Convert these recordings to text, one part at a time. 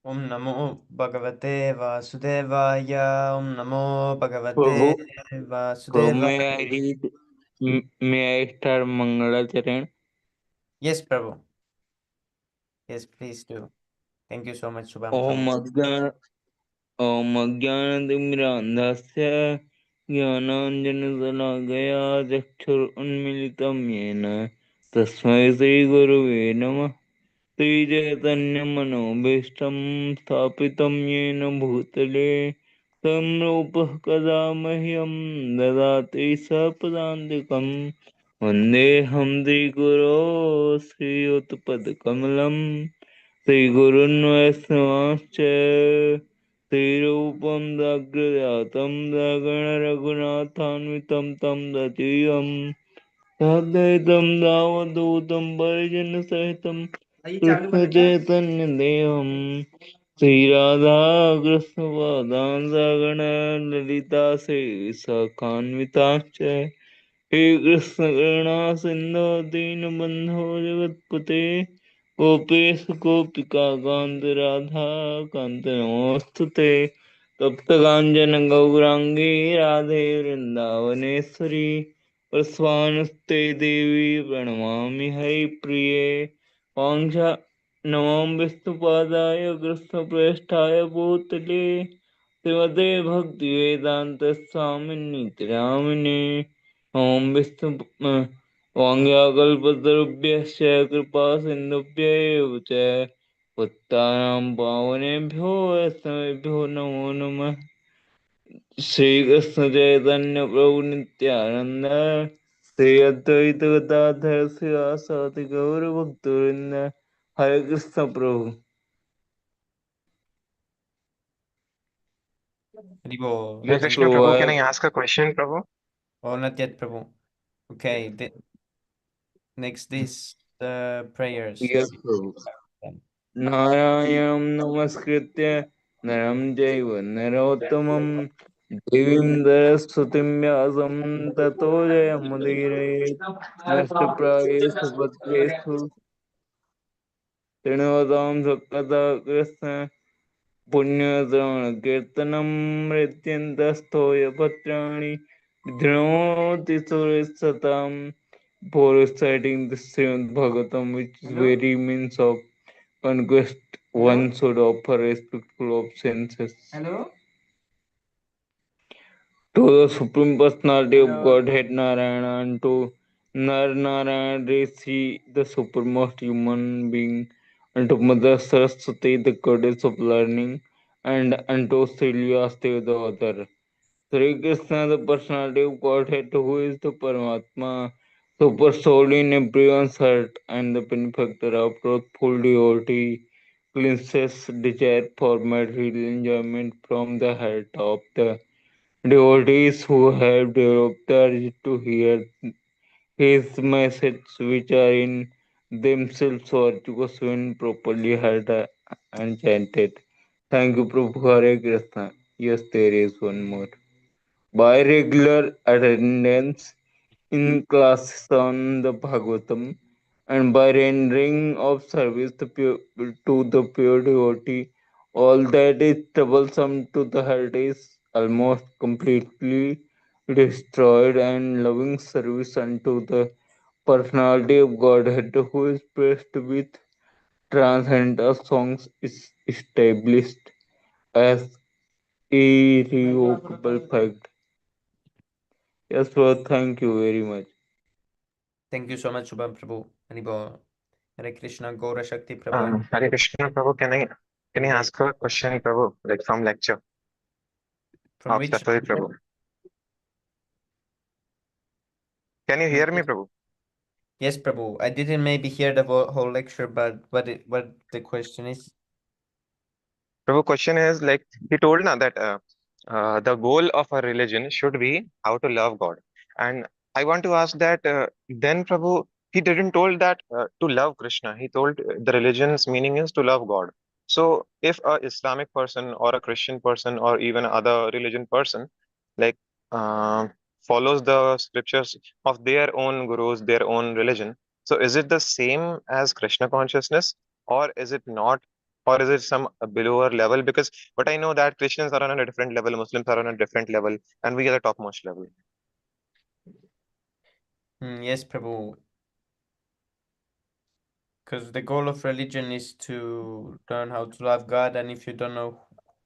Om Namo Bhagavate Vasudevaya. Om Namo Bhagavate Prabhu, may I Vasudevaya. read, may I start Mangalacharan? Yes, Prabhu. Yes, please do. Thank you so much, Shubham Om Prabhu. Agyan, Om Agyanadimrandhasya Jnananjanasalakaya Chakshur Unmilitam Yena Tasmai Sri Guruve Namah Sri Chaitanya Manobhishtam Sthapitam Yena Bhutale Samrupah Kada Mahyam Dadati Sapadantikam Vandeham Sri Guru Sri Utpadakamalam Sri Gurun Vaisnavascha Sri Rupam Dagrajatam Dagana Raghunathanvitam Tam Datiyam Sadaitam Davadutam Parijana Sahitam Krishna Chaitanya Devam Sri Radha Krishna Padam Sagana Lalita Sri Sakhanvitascha He Krishna Karuna Sindhu Dinabandho Jagatpate Gopesh Gopika Kanta Radha Kanta Namostute Tapta Kanjana Gaurangi Radhe Vrindavaneshwari Prasvanaste Devi Pranamami Hari Priye Pangsha Namam Vishnupadaya Krishna Prestaya Bhutale Srimate Bhakti Vedanta Swami Nityanamine Om Vishnu वाङ्याकल्पतरुभ्यश्च कृपा सिन्धुभ्यैव च उत्तानां पावनेभ्यो वैष्णवेभ्यो नमो नमः श्रीकृष्ण चैतन्य प्रभु नित्यानंद श्री अद्वैत गदाधर श्रीवासादि गौर भक्तवृंद हरे कृष्ण प्रभु Haribo. Hare Yes, Thank Krishna you. Prabhu. Prabhu, can I ask a question, Prabhu? Oh, not yet, Prabhu. Okay. Next is the prayers. Yes, Prabhu. नारायणं नमस्कृत्य नरं चैव नरोत्तमं देवीं सरस्वतीं व्यासं ततो जयमुदीरयेत् नष्टप्रायेषु भद्रेषु शृण्वतां सत्तदा Krishna पुण्यश्रवणकीर्तनं मृत्यन्तस्थोयपत्राणि धृणोति सुरसतां for reciting the Srimad Bhagavatam, which is very means of conquest. One should offer respectful obeisances to the Supreme Personality of Godhead Narayana and to Nar Narayana Rishi, the supremest human being, and to Mother Saraswati, the goddess of learning, and unto Sri the author. Sri Krishna, the personality of Godhead, who is the Paramatma, super soul in everyone's heart, and the benefactor of truthful devotee, cleanses desire for material enjoyment from the heart of the devotees who have developed the urge to hear his message, which are in themselves virtuous when properly heard and chanted. Thank you, Prabhu. Hare Krishna. Yes, there is one more. By regular attendance in classes on the Bhagavatam and by rendering of service to the pure devotee, all that is troublesome to the heart is almost completely destroyed, and loving service unto the personality of Godhead, who is blessed with transcendental songs, is established as irrevocable fact. Yes, bro, thank you very much. Thank you so much, Shubham Prabhu. Haribo. Hare Krishna, Gaura Shakti Prabhu. Hare Krishna Prabhu, can I Yes. ask a question, Prabhu, like from lecture From of which? Sattva Prabhu? Can you hear me, Prabhu? Yes, Prabhu. I didn't maybe hear the whole lecture, but what the question is? Prabhu, question is like he told now that the goal of a religion should be how to love God, and I want to ask that then Prabhu, he didn't told that to love Krishna. He told the religion's meaning is to love God. So if a Islamic person or a Christian person or even other religion person like uh, follows the scriptures of their own gurus, their own religion, so is it the same as Krishna consciousness or is it not? or is it some below level? Because but I know that Christians are on a different level, Muslims are on a different level, and we are the topmost level. Yes, Prabhu. Because the goal of religion is to learn how to love God, and if you don't know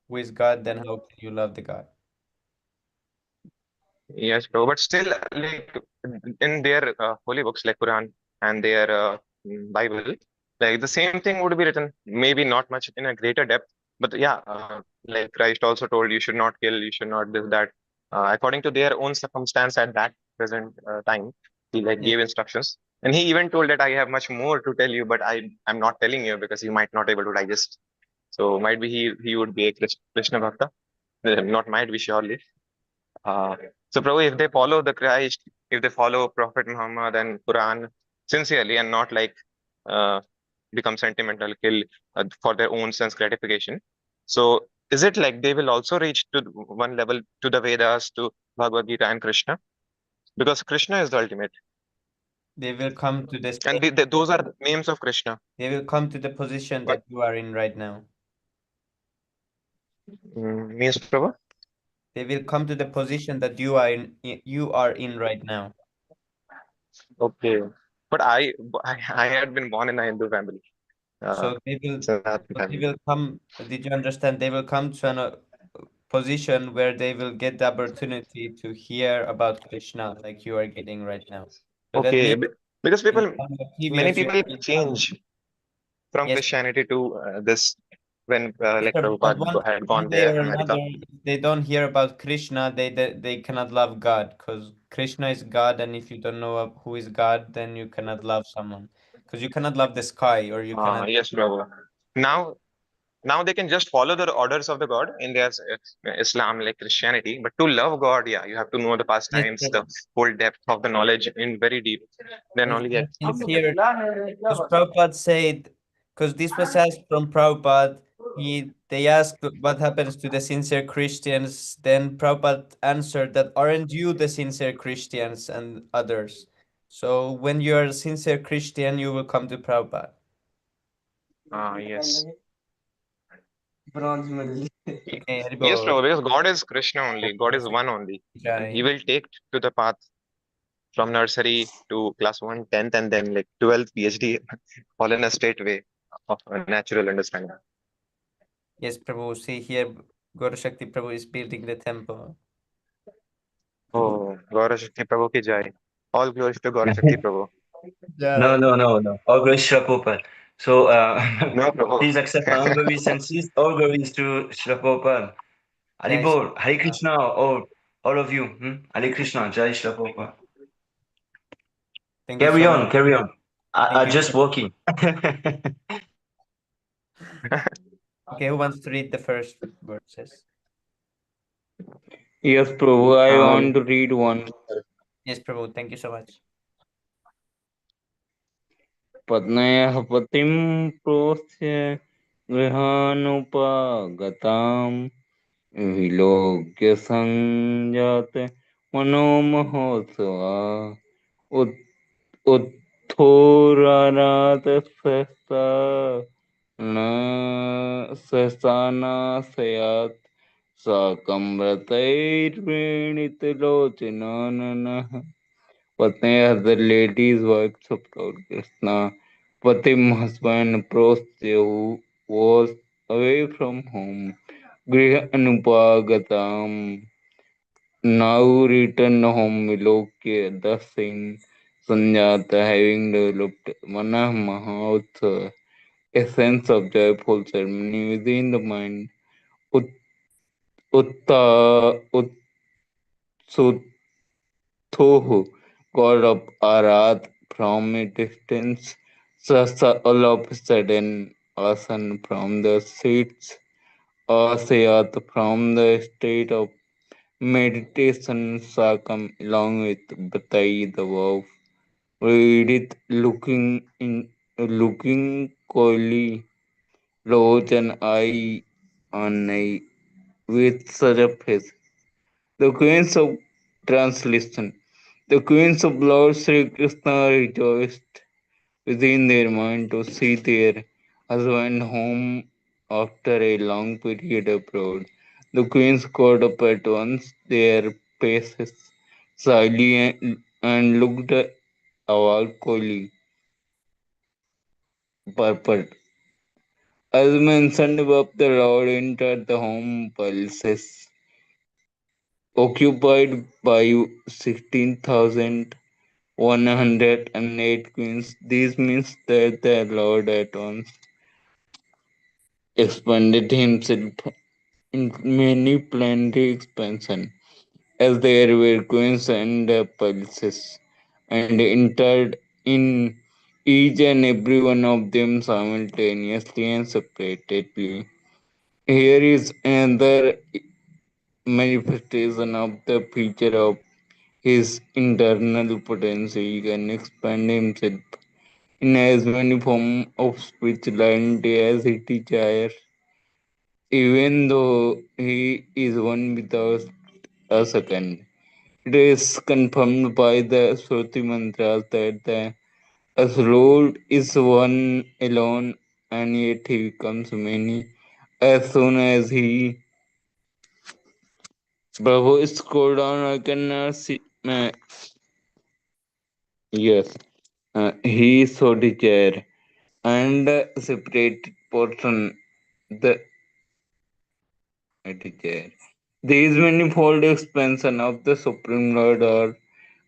who is God, then how can you love the God? Yes, bro. But still, like in their holy books, like Quran and their Bible, like the same thing would be written. Maybe not much in a greater depth, but yeah, like Christ also told you should not kill, you should not this that. According to their own circumstance at that present time, he like Yes, gave instructions, and he even told that I have much more to tell you, but I'm not telling you because you might not able to digest. So might be he would be a Krishna Bhakta, not might be surely. Uh, so, Prabhu, if they follow the Christ, if they follow Prophet Muhammad and Quran sincerely and not like uh, become sentimental, kill for their own sense gratification, so is it like they will also reach to one level to the Vedas, to Bhagavad Gita and Krishna? Because Krishna is the ultimate, they will come to the and same, those are the names of Krishna. they will come to the position But that you are in right now. means Prabhu? They will come to the position that you are in right now. Okay, but I had been born in a Hindu family. Uh, So they will, Sanatana so they family. will come. Did you understand? They will come to a position where they will get the opportunity to hear about Krishna, like you are getting right now. So that Okay, means because in people, some many previous you people will come. change from Yes, Christianity to this when yes, like sir, but Prabhupada had one gone day there, or America. another, if they don't hear about Krishna, they cannot love God because Krishna is God, and if you don't know who is God, then you cannot love someone because you cannot love the sky or you cannot. Yes, Prabhu. Now, now they can just follow the orders of the God in their Islam, like Christianity. But to love God, yeah, you have to know the Yes, pastimes, sir. the whole depth of the knowledge in very deep. Then Yes, only that they means can. here, because Prabhupada said, because this was asked from Prabhupada, they asked what happens to the sincere Christians. Then Prabhupada answered that aren't you the sincere Christians and others? So when you are a sincere Christian, you will come to Prabhupada. Yes. Okay, Yes, Haribo. Prabhu, because God is Krishna only. God is one only. And He Jai. will take to the path from nursery to class 1, 10th, and then like 12th PhD, all in a straight way of a natural understanding. Yes, Prabhu. See here, Guru Shakti Prabhu is building the temple. Oh, Gaura Shakti Prabhu ki jai. All glories to Gaura Shakti Prabhu. Jai. No. All glories to Prabhupada. So, No, Prabhu. please accept my humble obeisances. All glories to Srila Prabhupada. Jai. Haribol, Hare Krishna, all of you. Hare Krishna, Jai Srila Prabhupada. Thank you so much. Carry on. Thank I you. just walking. Okay, who wants to read the first verses? Yes, Prabhu, I want Um, to read one. Yes, Prabhu. Thank you so much. पत्न्यः पतिं प्रोस्य गृहानुपगताम् विलोक्य सञ्जात मनोमहोत्सवा उत् उत्थोरारातस्वस्ता न सहसानाशयात् साकं व्रतैर्वृणीतलोचनाननः Patni, the lady's wife of Lord Krishna, Patim husband Prostya, who was away from home, Griha Anupagatam, now returned home Milokya, thus saying, Sanjata, having developed Manah Mahautsa, a sense of joyful ceremony within the mind, Ut- Utta Utsuthohu, god of Arad from a distance, Sasa all of a sudden, Asan from the seats, Asayat from the state of meditation, Sakam along with Batai the wolf, read it looking coyly, Lochan eye on eye with such a face. The Queens of Translation. The Queens of Lord Sri Krishna rejoiced within their mind to see their husband home after a long period abroad. The queens got up at once, their faces slightly and looked awkwardly purple. As mentioned above, the Lord entered the home palaces occupied by 16,108 queens. This means that the Lord at once expanded himself in many planetary expansion, as there were queens and palaces, and entered in each and every one of them simultaneously and separately. Here is another manifestation of the feature of his internal potential. He can expand himself in as many forms of spirituality as he desires, even though he is one without a second. It is confirmed by the Shruti mantras that the Lord is one alone, and yet he becomes many as soon as he. Bravo, scroll down. I cannot see. Yes, he so desire and separated portion the desire. These manifold expansion of the Supreme Lord are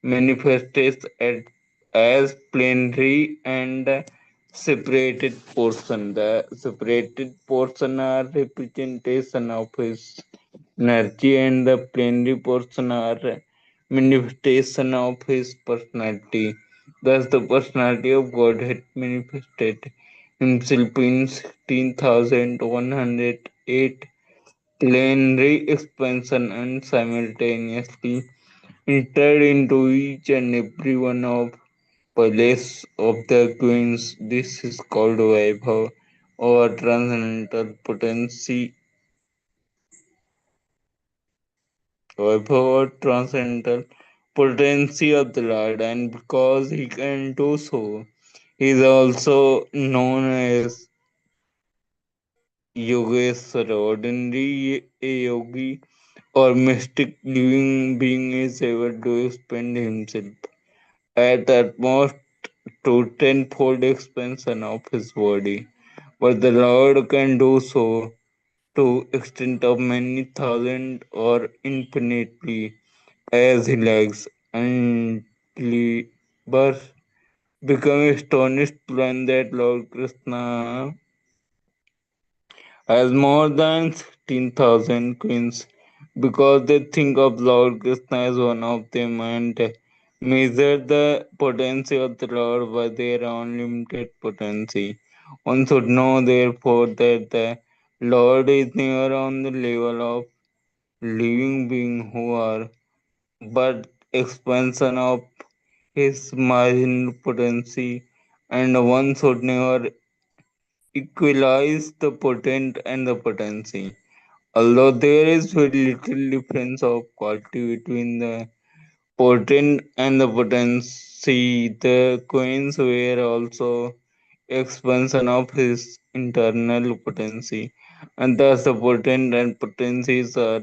manifested as plenary and separated portion. The separated portion are representation of his energy, and the plenary portion are manifestation of his personality. Thus, the personality of God had manifested himself in 16,108 plenary expansion and simultaneously entered into each and every one of palace of the queens. This is called Vaibhav or transcendental potency. Vaibhav or transcendental potency of the Lord, and because he can do so, he is also known as Yogeshwara. Ordinary a yogi or mystic living being is able to spend himself at most to tenfold expansion of his body, but the Lord can do so to extent of many thousand or infinitely as he likes, and birth become astonished to learn that Lord Krishna has more than 16,000 queens because they think of Lord Krishna as one of them and measure the potency of the Lord by their unlimited potency. One should know, therefore, that the Lord is never on the level of living beings who are but expansion of his marginal potency, and one should never equalize the potent and the potency. Although there is very little difference of quality between the potent and the potency, the coins were also expansion of his internal potency, and thus the potent and potencies are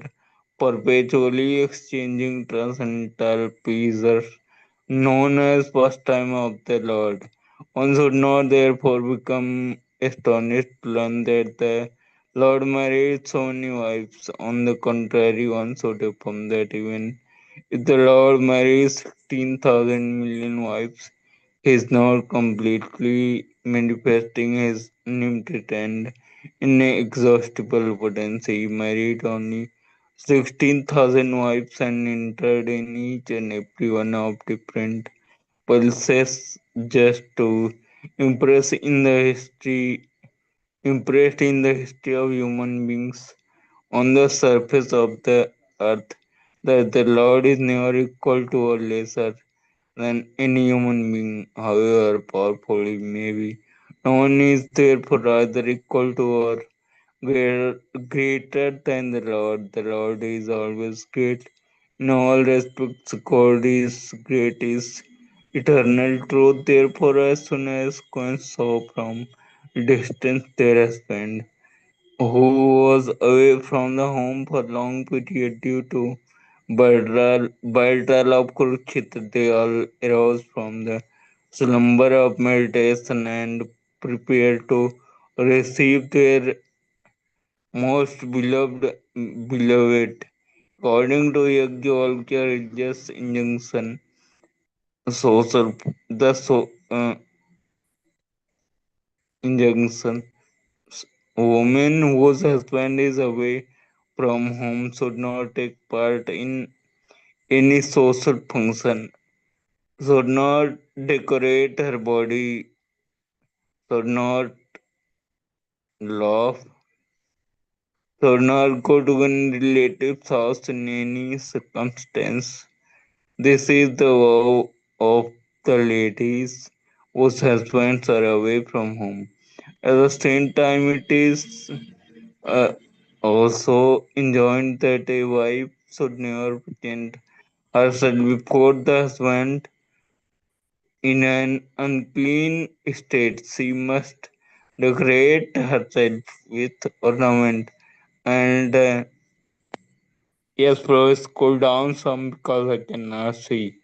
perpetually exchanging transcendental pleasures, known as pastime of the Lord. One should not therefore become astonished to learn that the Lord married so many wives. On the contrary, one should affirm that even if the Lord marries 16,000 million wives, he is not completely manifesting his unlimited and inexhaustible potency. He married only 16,000 wives and entered in each and every one of different pulses just to impress in the history impressed in the history of human beings on the surface of the earth that the Lord is never equal to or lesser than any human being, however powerful he may be. No one is therefore either equal to or greater than the Lord. The Lord is always great. In all respects, God is great, is eternal truth. Therefore, as soon as coins saw from distance their husband, who was away from the home for long period due to battle of Kurukshetra. They all arose from the slumber of meditation and prepared to receive their most beloved. According to Yajnavalkya religious injunction, social the injunction women whose husband is away from home should not take part in any social function, should not decorate her body, should not laugh, should not go to one relative's house in any circumstance. This is the vow of the ladies whose husbands are away from home. At the same time, it is uh, also enjoined that a wife should never pretend herself before the husband in an unclean state. She must decorate herself with ornament and yes, bro, cool down some because I cannot see.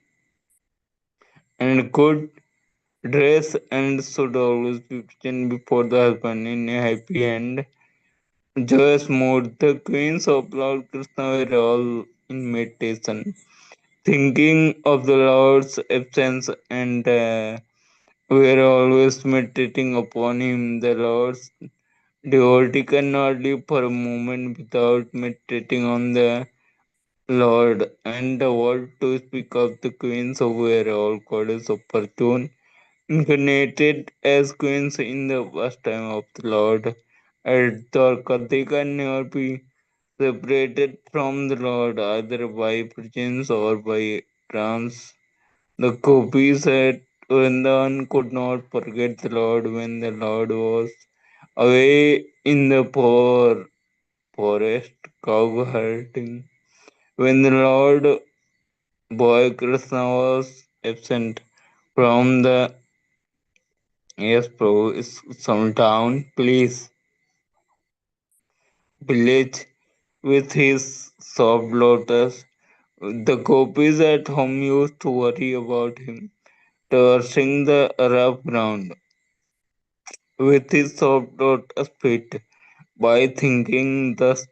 And good dress and should always be written before the husband in a happy and joyous mood. The queens of Lord Krishna were all in meditation, thinking of the Lord's absence and were always meditating upon him. The Lord's devotee cannot live for a moment without meditating on the Lord. And what to speak of the queens who were all goddess of fortune incarnated as queens in the pastime of the Lord. At Dwarka, they can never be separated from the Lord either by presence or by trance. The gopis at Vrindavan could not forget the Lord when the Lord was away in the forest cow herding. When the Lord boy Krishna was absent from the yes, bro, it's some town, please, village with his soft lotus. The gopis at home used to worry about him, traversing the rough ground with his soft lotus feet. By thinking thus,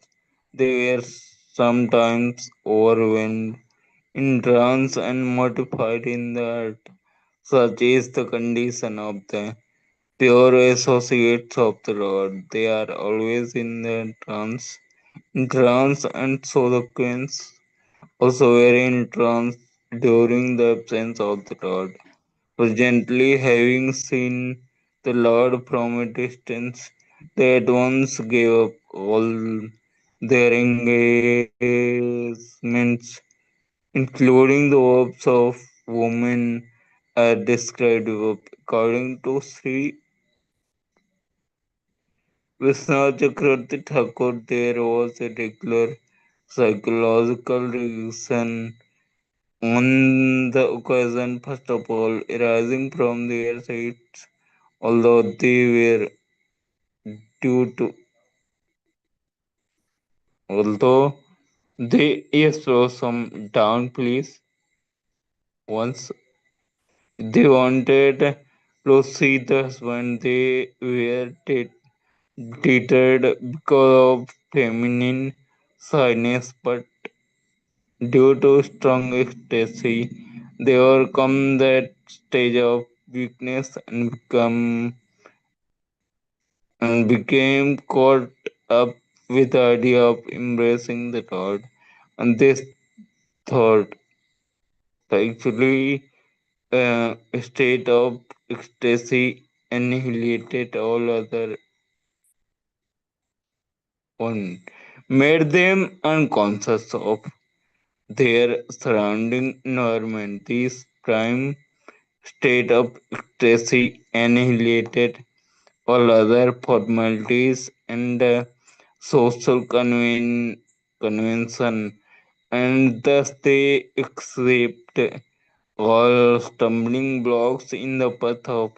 they were sometimes overwhelmed in trance and mortified in the earth. Such is the condition of the pure associates of the Lord. They are always in trance, and so the queens also were in trance during the absence of the Lord. Presently, having seen the Lord from a distance, they at once gave up all their engagements, including the hopes of women are described according to Sri Vishnu Chakravarti Thakur. There was a regular psychological reason on the occasion, first of all, arising from their sides, although they were due to, although they, yes, so some down, please. Once they wanted to see the husband, they were deterred because of feminine shyness, but due to strong ecstasy, they overcome that stage of weakness and became caught up with the idea of embracing the Lord. And this thought, actually, a state of ecstasy annihilated all other one, made them unconscious of their surrounding environment. This prime state of ecstasy annihilated all other formalities and social convention, and thus they accept all stumbling blocks in the path of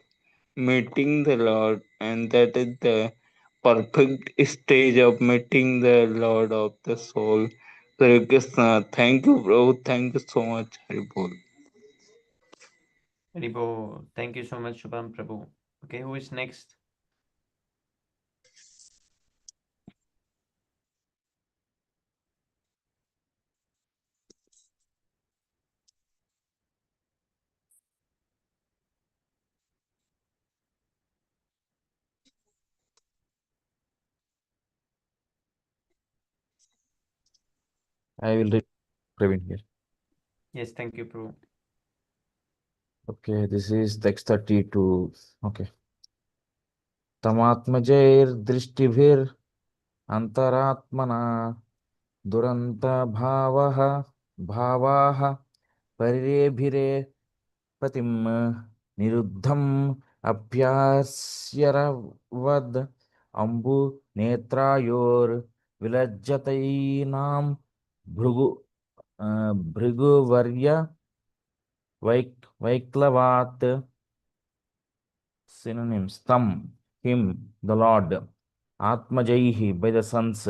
meeting the Lord, and that is the perfect stage of meeting the Lord of the soul. Hare Krishna. Thank you, bro. Thank you so much, Haribol. Ribo, thank you so much, Shubham Prabhu. Okay, who is next? I will read Praveen here. Yes, thank you, Prabhu. Okay, this is text 32. Okay. Tamatmajairdrishtivir antaratmana duranta bhavaha parirebhire patim niruddham apyasyaravad ambu netrayor vilajjatainam bhrugu bhriguvarya vaiklavat synonyms tam him the Lord atmajaihi by the sons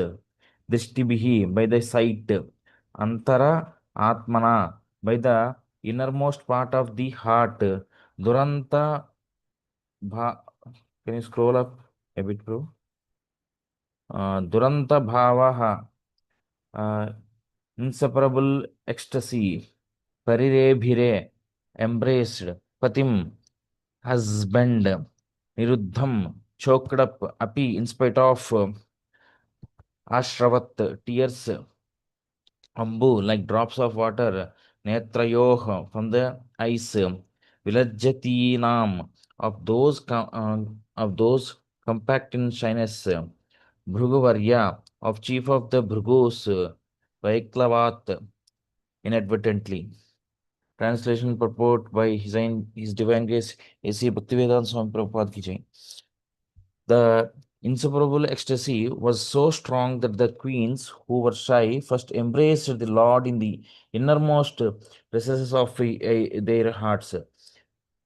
drishtibihi by the sight antara atmana by the innermost part of the heart duranta can you scroll up a bit, bro? Duranta bhavaha, inseparable ecstasy, parirebhire, embraced, patim, husband, niruddham, choked up, api, in spite of, ashravat, tears, ambu, like drops of water, netrayoh, from the eyes, vilajjatinam, of those compact in shyness, Bhruguvarya, of chief of the Bhrugus, Vaiklavat, inadvertently. Translation purport by His Divine Grace A.C. Bhaktivedanta Swami Prabhupada ki jai. The inseparable ecstasy was so strong that the queens who were shy first embraced the Lord in the innermost recesses of their hearts.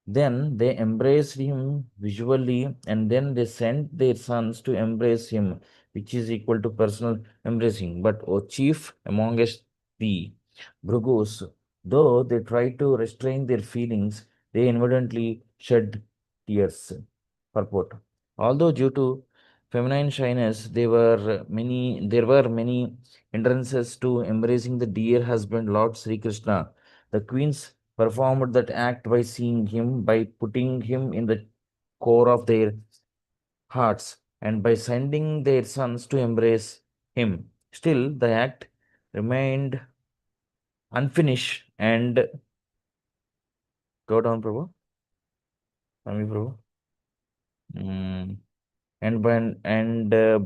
Then they embraced him visually, and then they sent their sons to embrace him, which is equal to personal embracing. But, O chief amongst the Bhrugus, though they tried to restrain their feelings, they inadvertently shed tears. Purport. Although due to feminine shyness, there were many hindrances to embracing the dear husband, Lord Sri Krishna. The queens performed that act by seeing him, by putting him in the core of their hearts, and by sending their sons to embrace him. Still, the act remained unfinished and go down, Prabhu. Swami Prabhu. Mm. And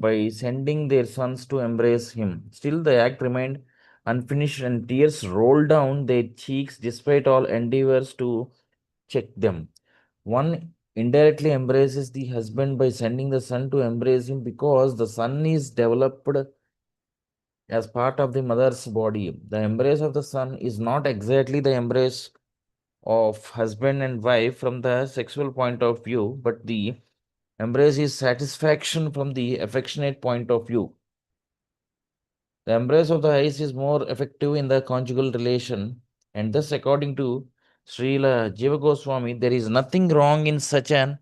by sending their sons to embrace him. Still, the act remained unfinished, and tears rolled down their cheeks despite all endeavors to check them. One indirectly embraces the husband by sending the son to embrace him because the son is developed as part of the mother's body. The embrace of the son is not exactly the embrace of husband and wife from the sexual point of view, but the embrace is satisfaction from the affectionate point of view. The embrace of the eyes is more effective in the conjugal relation, and thus, according to Srila Jiva Goswami, there is nothing wrong in such an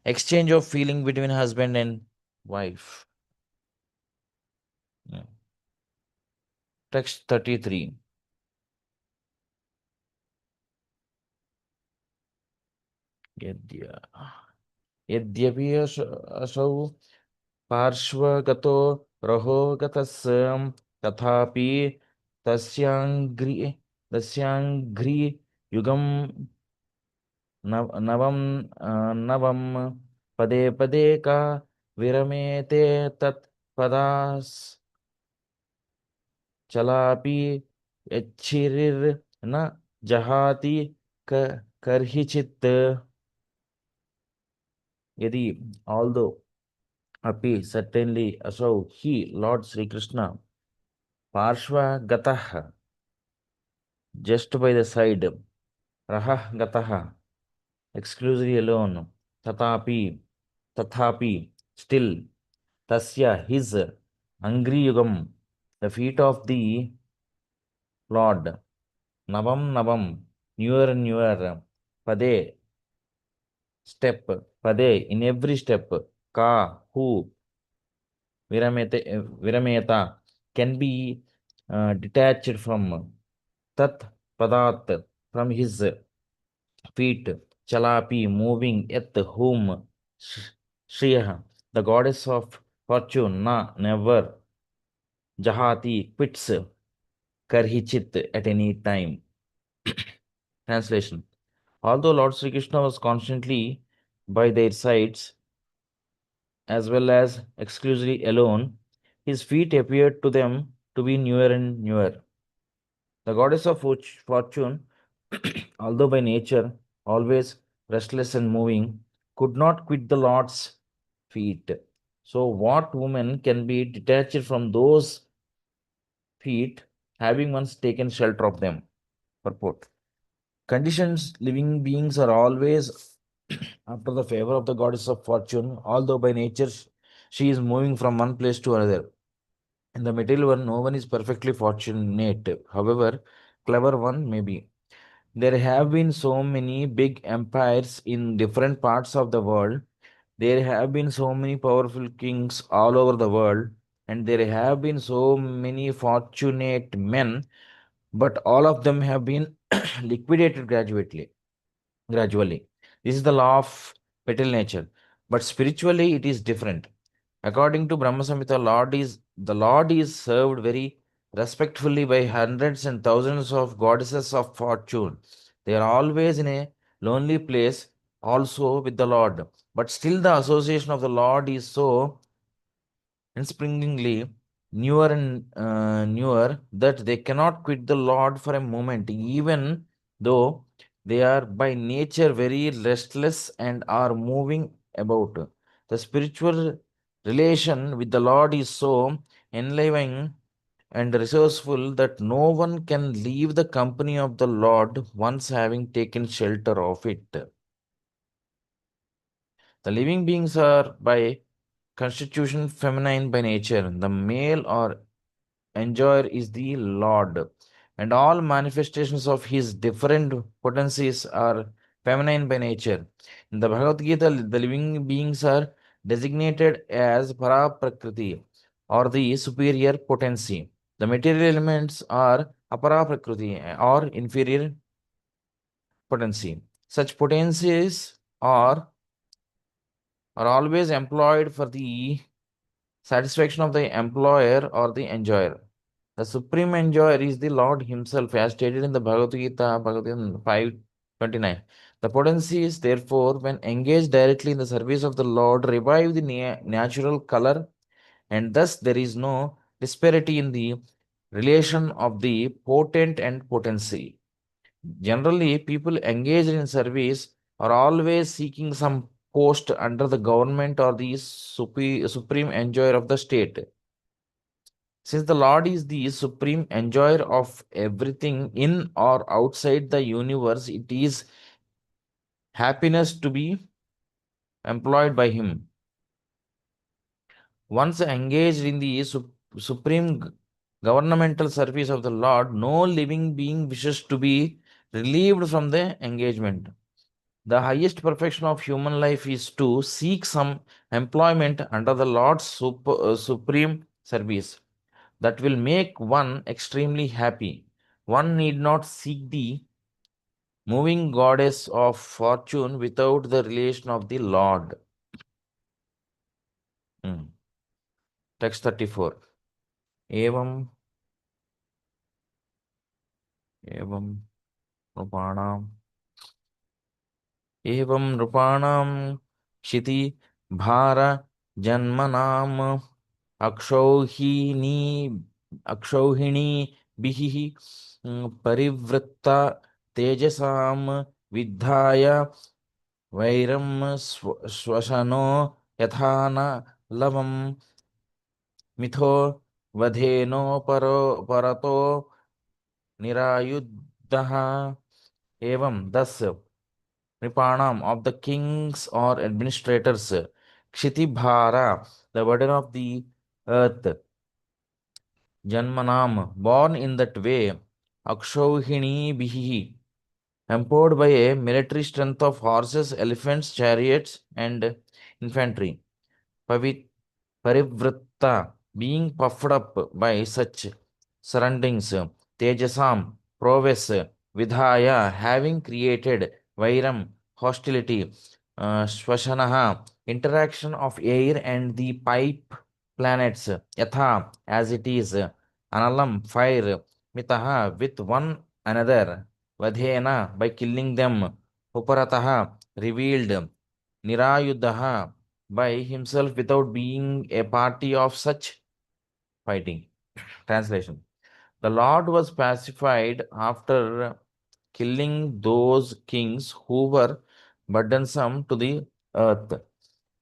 exchange of feeling between husband and wife. Yeah. Text 33. यद्यपि असौ पार्श्वगतो रहोगतस्यं तथापि तस्याङ्घ्रियुगं नवं पदे पदे का विरमेते तत् पदास् चलापि यच्छिरिर्न जहाति कर्हिचित् यदि although api certainly asau he Lord Sri Krishna parshva gatah just by the side rahah gatah exclusively alone tathapi still Tasya, his Angri Yugam, the feet of the Lord. Navam Navam, newer and newer. Pade, step. Pade, in every step. Ka, who, Virameta, can be detached from. Tat, Padat, from his feet. Chalapi, moving, at whom. Shriya, the goddess of fortune. Na, never. Jahati, quits. Karhichit, at any time. Translation. Although Lord Sri Krishna was constantly by their sides as well as exclusively alone, his feet appeared to them to be newer and newer. The goddess of fortune, although by nature always restless and moving, could not quit the Lord's feet. So, what woman can be detached from those feet, having once taken shelter of them? Purport. Conditions living beings are always after the favor of the goddess of fortune, although by nature she is moving from one place to another. In the material world, no one is perfectly fortunate. However, clever one may be. There have been so many big empires in different parts of the world. There have been so many powerful kings all over the world. And there have been so many fortunate men, but all of them have been liquidated gradually. This is the law of material nature. But spiritually, it is different. According to Brahma Samhita, the Lord is served very respectfully by hundreds and thousands of goddesses of fortune. They are always in a lonely place also with the Lord. But still the association of the Lord is so unspringingly newer and newer that they cannot quit the Lord for a moment, even though they are by nature very restless and are moving about. The spiritual relation with the Lord is so enlivening and resourceful that no one can leave the company of the Lord once having taken shelter of it. The living beings are by constitution feminine by nature. The male or enjoyer is the Lord, and all manifestations of his different potencies are feminine by nature. In the Bhagavad Gita, the living beings are designated as Para Prakriti or the superior potency. The material elements are Apara Prakriti or inferior potency. Such potencies are always employed for the satisfaction of the employer or the enjoyer. The supreme enjoyer is the Lord Himself, as stated in the Bhagavad Gita 5:29. The potencies, therefore, when engaged directly in the service of the Lord, revive the natural color, and thus there is no disparity in the relation of the potent and potency. Generally, people engaged in service are always seeking some post under the government or the supreme enjoyer of the state. Since the Lord is the supreme enjoyer of everything in or outside the universe, it is happiness to be employed by Him. Once engaged in the supreme governmental service of the Lord, no living being wishes to be relieved from the engagement. The highest perfection of human life is to seek some employment under the Lord's supreme service that will make one extremely happy. One need not seek the moving goddess of fortune without the relation of the Lord. Text 34. Evam, evam, rupanam, evam rupanam, shiti, bhara, janmanam, अक्षौहिणी अक्षौहिणी बिहिः परिवृत्ता तेजसाम विद्धाय वैरम श्वसनो यथा न लवम मिथो वधेनो परतो निरायुधः एवं thus Nipanam of the kings or administrators, Kshitibhara, the burden of the earth. Janmanam, born in that way, Akshauhini Bihi, empowered by a military strength of horses, elephants, chariots, and infantry. Parivritta, being puffed up by such surroundings, Tejasam, prowess, Vidhaya, having created Vairam, hostility, Swashanaha, interaction of air and the pipe planets, Yatha, as it is, Analam, fire, Mitaha, with one another, Vadhena, by killing them, Uparataha, revealed, Nirayuddhaha, by himself without being a party of such fighting. Translation: the Lord was pacified after killing those kings who were burdensome to the earth.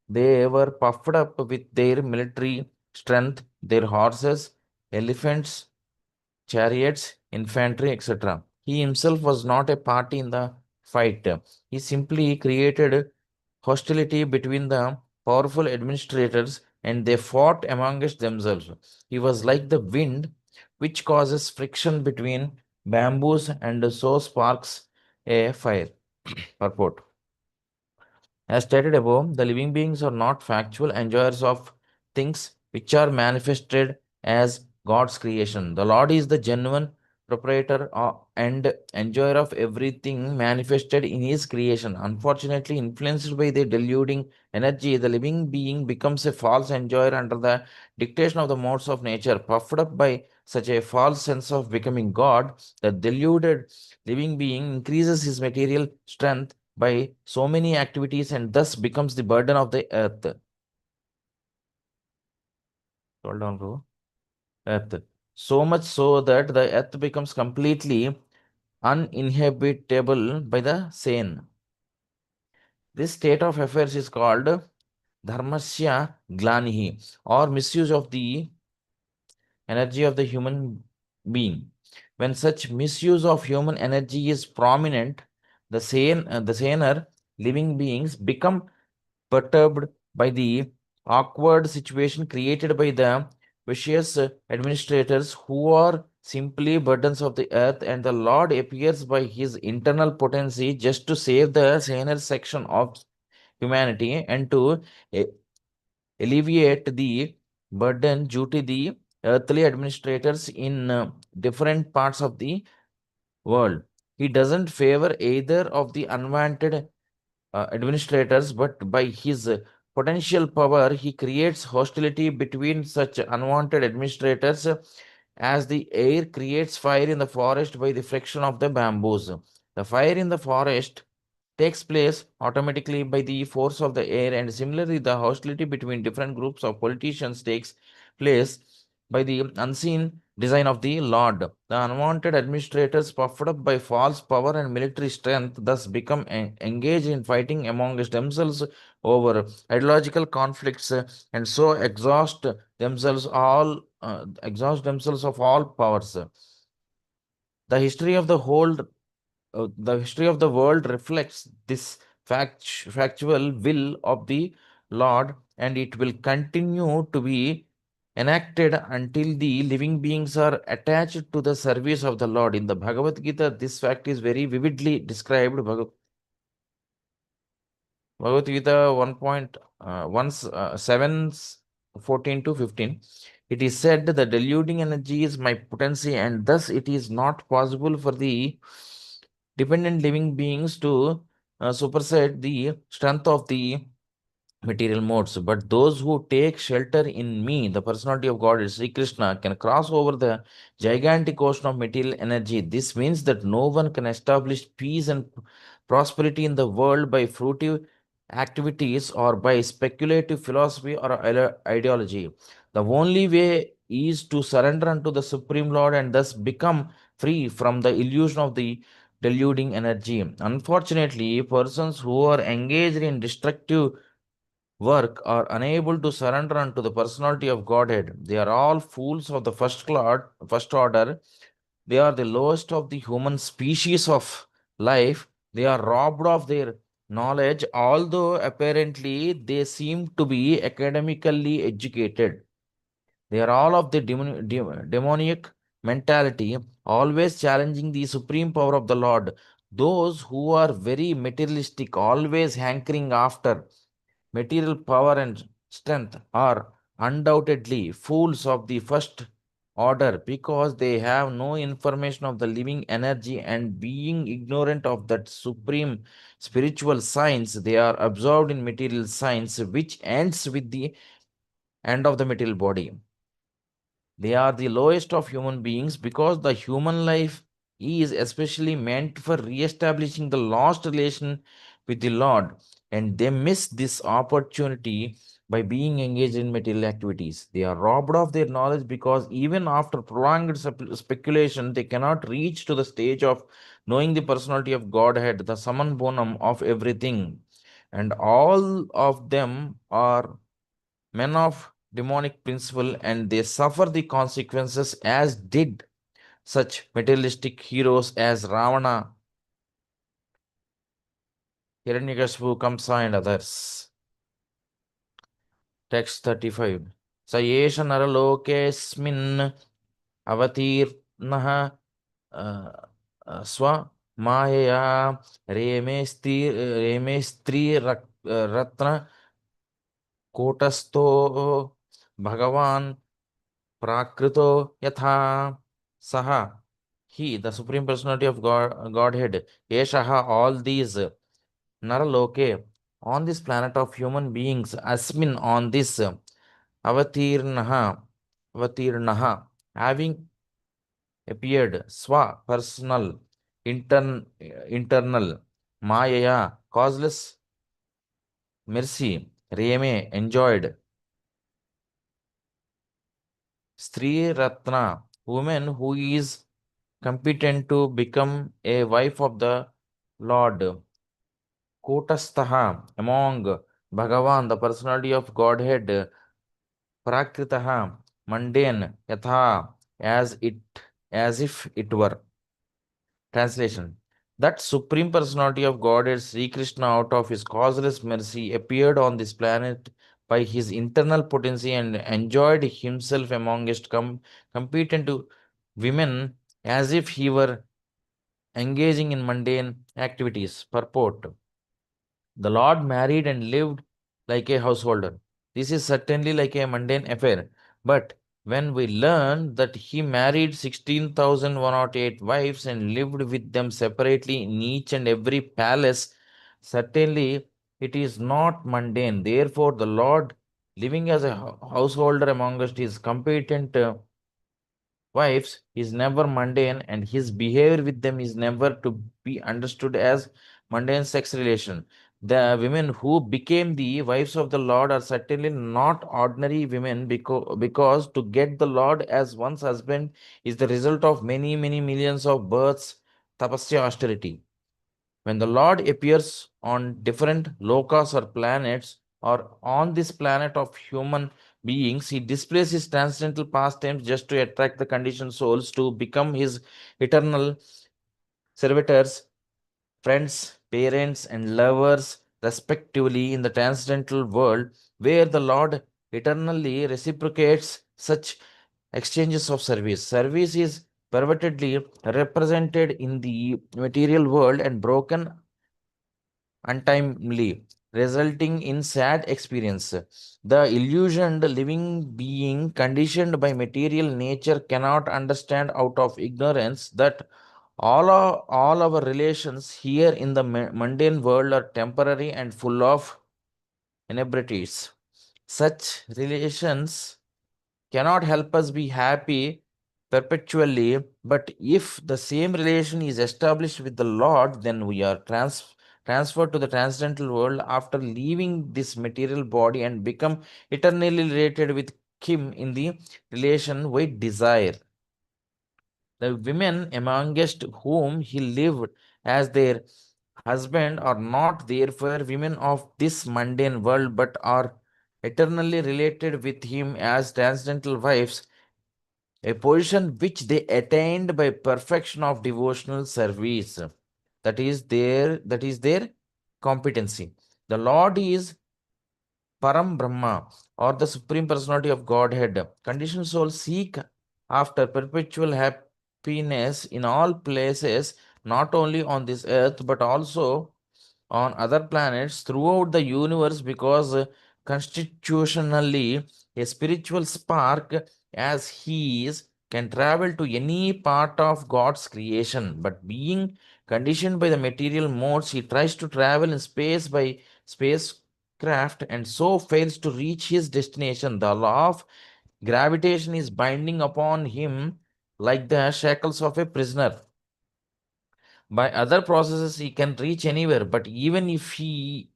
They were puffed up with their military strength, their horses, elephants, chariots, infantry, etc. He himself was not a party in the fight. He simply created hostility between the powerful administrators and they fought amongst themselves. He was like the wind which causes friction between bamboos and so sparks a fire. Purport: as stated above, the living beings are not factual enjoyers of things which are manifested as God's creation. The Lord is the genuine proprietor and enjoyer of everything manifested in His creation. Unfortunately, influenced by the deluding energy, the living being becomes a false enjoyer under the dictation of the modes of nature. Puffed up by such a false sense of becoming God, the deluded living being increases his material strength by so many activities and thus becomes the burden of the earth. Scroll down, bro. Earth. So much so that the earth becomes completely uninhabitable by the sane. This state of affairs is called dharmasya glanihi, or misuse of the energy of the human being. When such misuse of human energy is prominent, the saner living beings become perturbed by the awkward situation created by the vicious administrators who are simply burdens of the earth, and the Lord appears by his internal potency just to save the saner section of humanity and to eh, alleviate the burden due to the earthly administrators in different parts of the world. He doesn't favor either of the unwanted administrators, but by his potential power, he creates hostility between such unwanted administrators as the air creates fire in the forest by the friction of the bamboos. The fire in the forest takes place automatically by the force of the air, and similarly, the hostility between different groups of politicians takes place by the unseen design of the Lord. The unwanted administrators, puffed up by false power and military strength, thus become engaged in fighting amongst themselves over ideological conflicts and so exhaust themselves of all powers. The history of the history of the world reflects this factual will of the Lord, and it will continue to be enacted until the living beings are attached to the service of the Lord. In the Bhagavad Gita, this fact is very vividly described. Bhagavad Gita 7:14 to 15. It is said the deluding energy is my potency, and thus it is not possible for the dependent living beings to supersede the strength of the material modes. But those who take shelter in me, the personality of God, Sri Krishna, can cross over the gigantic ocean of material energy. This means that no one can establish peace and prosperity in the world by fruitive activities or by speculative philosophy or ideology. The only way is to surrender unto the Supreme Lord and thus become free from the illusion of the deluding energy. Unfortunately, persons who are engaged in destructive work are unable to surrender unto the personality of Godhead. They are all fools of the first order. They are the lowest of the human species of life. They are robbed of their knowledge, although apparently they seem to be academically educated. They are all of the demoniac mentality, always challenging the supreme power of the Lord. Those who are very materialistic, always hankering after material power and strength, are undoubtedly fools of the first order because they have no information of the living energy, and being ignorant of that supreme spiritual science, they are absorbed in material science, which ends with the end of the material body. They are the lowest of human beings because the human life is especially meant for re-establishing the lost relation with the Lord, and they miss this opportunity by being engaged in material activities. They are robbed of their knowledge because even after prolonged speculation, they cannot reach to the stage of knowing the personality of Godhead, the summum bonum of everything. And all of them are men of demonic principle, and they suffer the consequences, as did such materialistic heroes as Ravana, Hiranyakashipu, Kamsa, and others. Text 35. Sayesha naralokesmin avatirnaha swa mayaya reme stri ratna kotasto bhagavan Prakrito Yatha Saha. He, the Supreme Personality of Godhead, Yeshaha, all these Naraloke, on this planet of human beings, Asmin, on this Avatirnaha, Avatirnaha, having appeared, Swa, personal, internal, Mayaya, causeless mercy, Reme, enjoyed, Sri Ratna, woman who is competent to become a wife of the Lord. Kotastaha, among Bhagavan, the personality of Godhead. Prakritaha, mundane. Yatha, as if it were. Translation. That supreme personality of Godhead, Sri Krishna, out of his causeless mercy, appeared on this planet by his internal potency and enjoyed himself amongst competent to women as if he were engaging in mundane activities. Purport. The Lord married and lived like a householder. This is certainly like a mundane affair. But when we learn that he married 16,108 wives and lived with them separately in each and every palace, certainly it is not mundane. Therefore, the Lord, living as a householder among us, is competent wives is never mundane, and his behavior with them is never to be understood as mundane sex relation. The women who became the wives of the Lord are certainly not ordinary women, because to get the Lord as one's husband is the result of many, many millions of births, tapasya, austerity. When the Lord appears on different lokas or planets, or on this planet of human beings, he displays his transcendental pastimes just to attract the conditioned souls to become his eternal servitors, friends, parents, and lovers, respectively, in the transcendental world, where the Lord eternally reciprocates such exchanges of service. Service is pervertedly represented in the material world and broken untimely, resulting in sad experience. The illusioned living being, conditioned by material nature, cannot understand out of ignorance that all our relations here in the mundane world are temporary and full of inebrities. Such relations cannot help us be happy perpetually, but if the same relation is established with the Lord, then we are transferred to the transcendental world after leaving this material body and become eternally related with Him in the relation we desire. The women amongst whom he lived as their husband are not therefore women of this mundane world, but are eternally related with him as transcendental wives, a position which they attained by perfection of devotional service. That is their competency. The Lord is Param Brahma, or the Supreme Personality of Godhead. Conditioned souls seek after perpetual happiness in all places, not only on this earth, but also on other planets throughout the universe, because constitutionally a spiritual spark as he is can travel to any part of God's creation. But being conditioned by the material modes, he tries to travel in space by spacecraft and so fails to reach his destination. The law of gravitation is binding upon him like the shackles of a prisoner. By other processes, he can reach anywhere, but even if he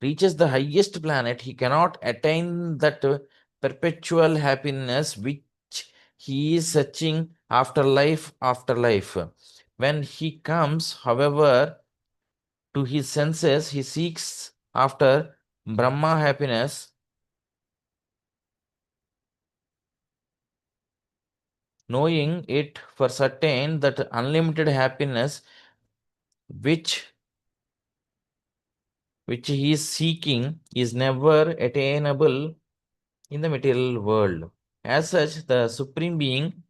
reaches the highest planet, he cannot attain that perpetual happiness which he is searching after life after life. When he comes, however, to his senses, he seeks after Brahma happiness, knowing it for certain that unlimited happiness which he is seeking is never attainable in the material world. As such, the Supreme Being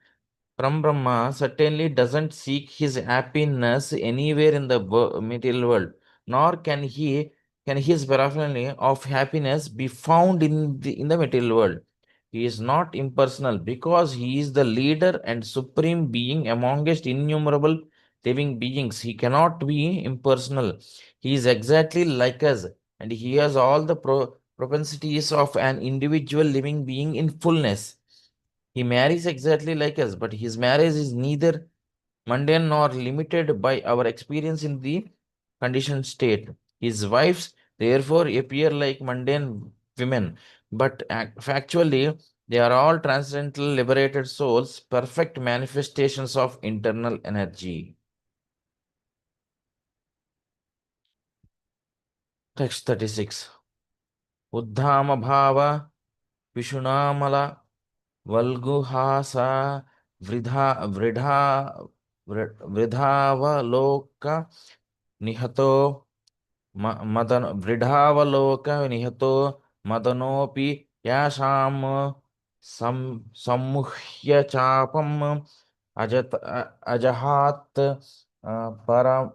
from Brahma certainly doesn't seek his happiness anywhere in the material world, nor can his paraphernalia of happiness be found in the material world. He is not impersonal because he is the leader and supreme being amongst innumerable living beings. He cannot be impersonal. He is exactly like us, and he has all the propensities of an individual living being in fullness. He marries exactly like us, but his marriage is neither mundane nor limited by our experience in the conditioned state. His wives, therefore, appear like mundane women, but factually, they are all transcendental, liberated souls, perfect manifestations of internal energy. Text 36. Uddhama bhava Vishunamala Valguhasa Vridhavaloka Nihato Madan Vridhavaloka Nihato Madanopi Yasham Sammuhya Chapam Ajahat para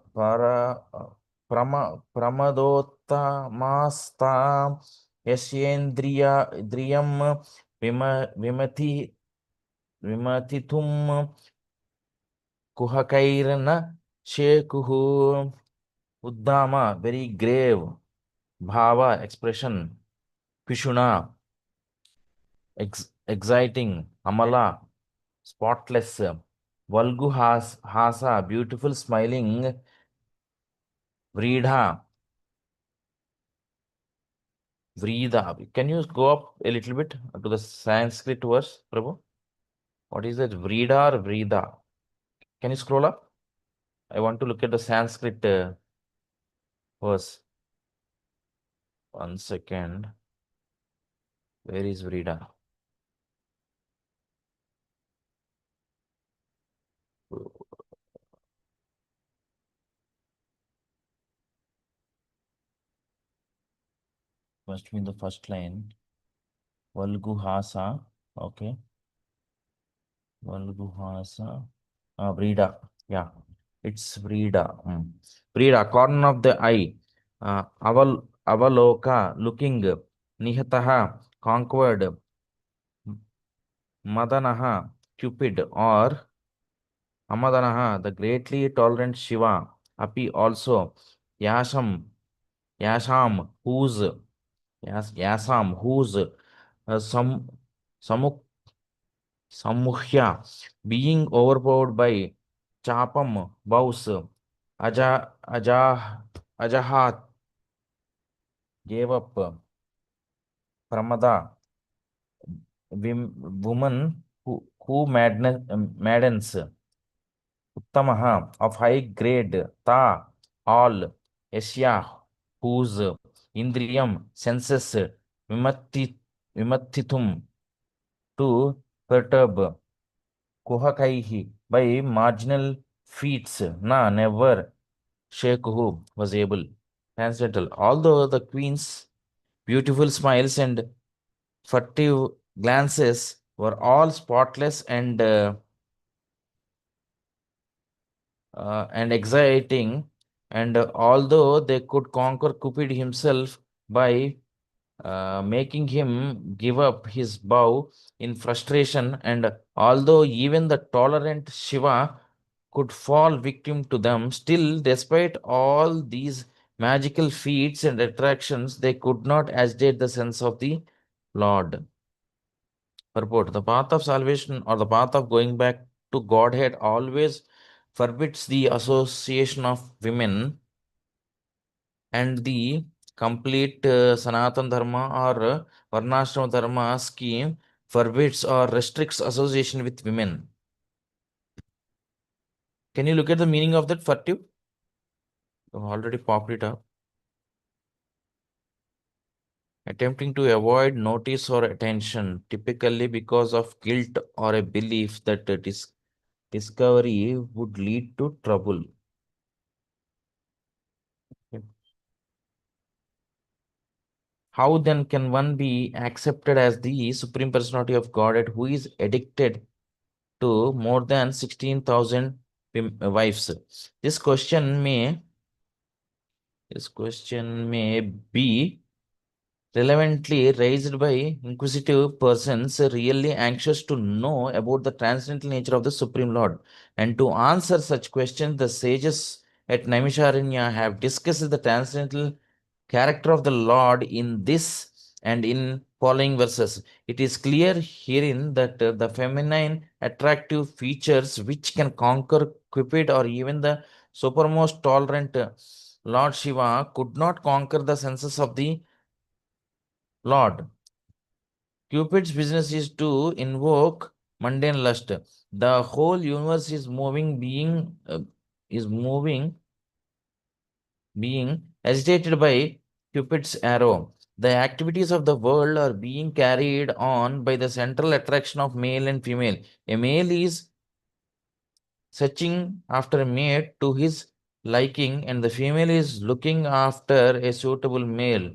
Pramadottamasta Yasyendriyam Vimati Vimatitum Kuhakairana Shekuhu Uddama, very grave. Bhava, expression. Pishuna, exciting. Amala, spotless. Valgu Hasa, beautiful smiling. Vridha, Vrida. Can you go up a little bit to the Sanskrit verse, Prabhu? What is that? Vrida or Vrida? Can you scroll up? I want to look at the Sanskrit verse. 1 second. Where is Vrida? Must be in the first line. Valguhasa. Okay. Valguhasa. Vrida. Yeah. It's Vrida. Vrida, corner of the eye. Avaloka, looking. Nihataha, conquered. Madanaha, Cupid. Or Amadanaha, the greatly tolerant Shiva. Api also. Yasham, whose. Yasam, whose. Some. Samuk Samuhya, being overpowered by Chapam, bows, Ajahat, gave up, Pramada, woman who maddens, Uttamaha, of high grade, Ta, all, Esya, whose, Indriyam, senses, Vimatti, Vimattitum, to perturb, Kuhakaihi, by marginal feats, never Shekuhu was able. transcendental. Although the queen's beautiful smiles and furtive glances were all spotless and exciting, and although they could conquer Cupid himself by making him give up his bow in frustration, and although even the tolerant Shiva could fall victim to them, still, despite all these magical feats and attractions, they could not agitate the sense of the Lord. Purport: the path of salvation or the path of going back to Godhead always forbids the association of women, and the complete Sanatan Dharma or Varnashrama Dharma scheme forbids or restricts association with women. Can you look at the meaning of that furtive? I've already popped it up. Attempting to avoid notice or attention, typically because of guilt or a belief that discovery would lead to trouble. Okay. How then can one be accepted as the Supreme Personality of Godhead who is addicted to more than 16,000 wives? This question may be relevantly raised by inquisitive persons really anxious to know about the transcendental nature of the Supreme Lord. And to answer such questions, the sages at Naimisharanya have discussed the transcendental character of the Lord in this and in following verses. It is clear herein that the feminine attractive features which can conquer Cupid or even the supermost tolerant Lord Shiva could not conquer the senses of the Lord. Cupid's business is to invoke mundane lust. The whole universe is being agitated by Cupid's arrow. The activities of the world are being carried on by the central attraction of male and female. A male is searching after a mate to his liking, and the female is looking after a suitable male.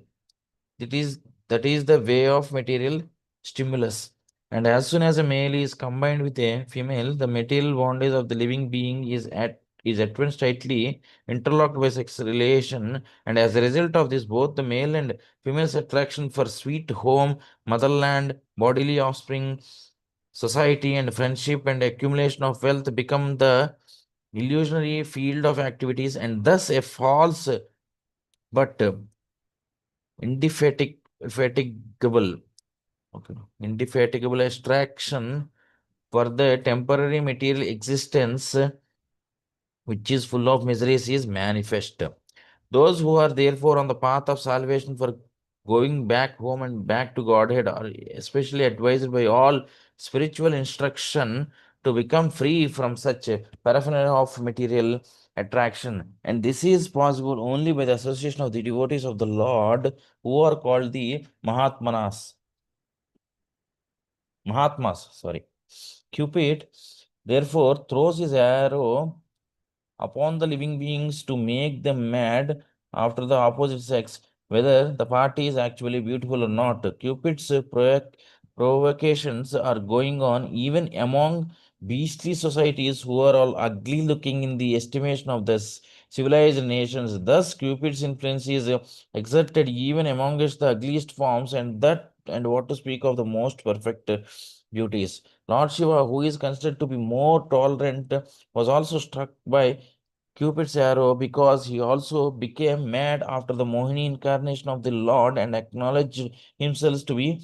That is the way of material stimulus. And as soon as a male is combined with a female, the material bondage of the living being is at once tightly interlocked by sex relation, and as a result of this, both the male and female's attraction for sweet home, motherland, bodily offspring, society, and friendship and accumulation of wealth become the illusionary field of activities, and thus a false but indefatigable okay, indefatigable abstraction for the temporary material existence which is full of miseries is manifest. Those who are therefore on the path of salvation for going back home and back to Godhead are especially advised by all spiritual instruction to become free from such a paraphernalia of material attraction. And this is possible only by the association of the devotees of the Lord who are called the Mahatmas, sorry. Cupid therefore throws his arrow upon the living beings to make them mad after the opposite sex, whether the party is actually beautiful or not. Cupid's provocations are going on even among beastly societies who are all ugly looking in the estimation of the civilized nations. Thus, Cupid's influence is exerted even amongst the ugliest forms, and what to speak of the most perfect beauties. Lord Shiva, who is considered to be more tolerant, was also struck by Cupid's arrow because he also became mad after the Mohini incarnation of the Lord and acknowledged himself to be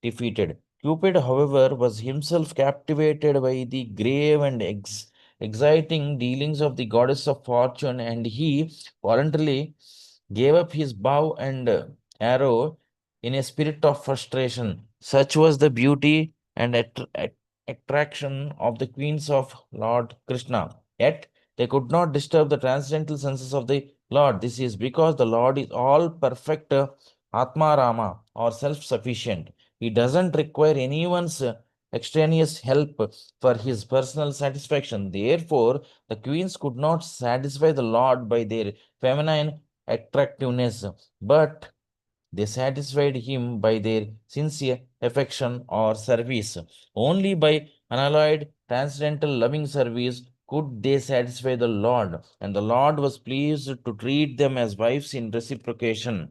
defeated. Cupid, however, was himself captivated by the grave and exciting dealings of the goddess of fortune, and he voluntarily gave up his bow and arrow in a spirit of frustration. Such was the beauty and attraction of the queens of Lord Krishna. Yet, they could not disturb the transcendental senses of the Lord. This is because the Lord is all perfect Atma Rama or self sufficient. He doesn't require anyone's extraneous help for his personal satisfaction. Therefore, the queens could not satisfy the Lord by their feminine attractiveness, but they satisfied him by their sincere affection or service. Only by unalloyed, transcendental loving service could they satisfy the Lord, and the Lord was pleased to treat them as wives in reciprocation.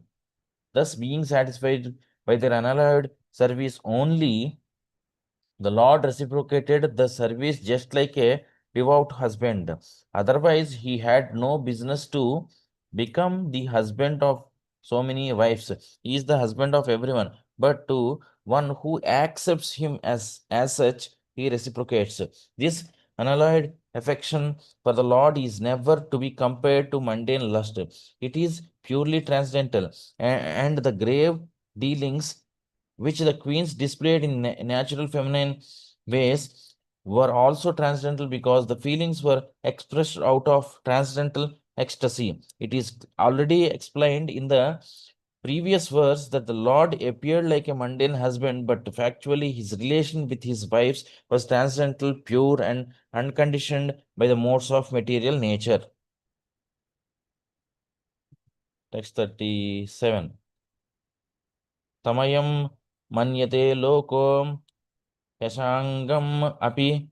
Thus, being satisfied by their unalloyed service only, the Lord reciprocated the service just like a devout husband. Otherwise, he had no business to become the husband of so many wives. He is the husband of everyone. But to one who accepts him as such, he reciprocates. This unalloyed affection for the Lord is never to be compared to mundane lust. It is purely transcendental, and the grave dealings which the queens displayed in natural feminine ways were also transcendental because the feelings were expressed out of transcendental ecstasy. It is already explained in the previous verse that the Lord appeared like a mundane husband, but factually his relation with his wives was transcendental, pure, and unconditioned by the modes of material nature. Text 37. Tamayam manyate loko यशाङ्गम् अपि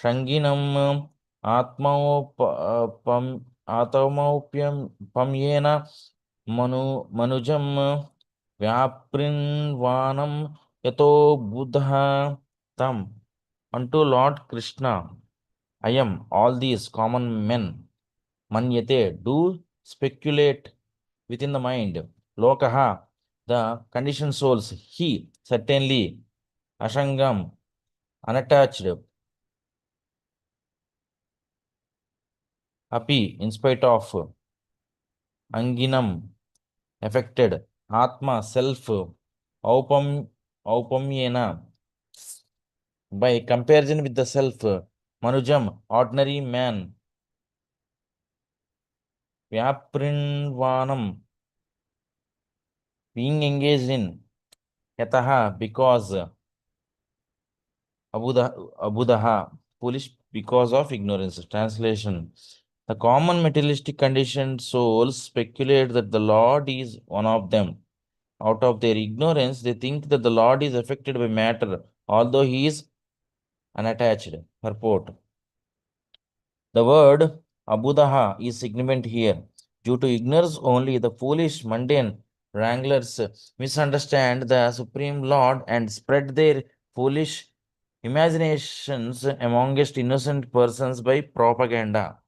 शङ्गिनम् आत्मौपम् आत्मौप्यम्येन मनुजं व्यापृण्वानं यतो बुधः तं unto Lord Krishna. I am all these common men. Manyate, do speculate within the mind. Lokaha, the conditioned souls. He, certainly. Ashangam, unattached. Api, in spite of. Anginam, affected. Atma, self. Aupamyena, by comparison with the self. Manujam, ordinary man. Vyaprinvanam, being engaged in. Yataha, because. Abudaha, foolish because of ignorance. Translation. The common materialistic conditioned souls speculate that the Lord is one of them. Out of their ignorance, they think that the Lord is affected by matter, although he is unattached. Purport. The word Abudaha is significant here. Due to ignorance only, the foolish, mundane wranglers misunderstand the Supreme Lord and spread their foolish imaginations amongst innocent persons by propaganda.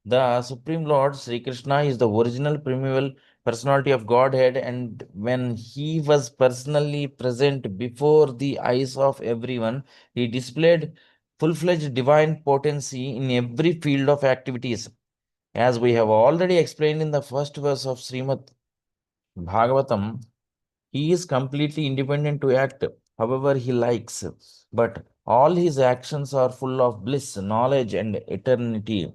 The Supreme Lord Sri Krishna is the original primeval personality of Godhead, and when he was personally present before the eyes of everyone, he displayed full-fledged divine potency in every field of activities. As we have already explained in the first verse of Śrīmad-Bhāgavatam, he is completely independent to act however he likes, but all his actions are full of bliss, knowledge, and eternity.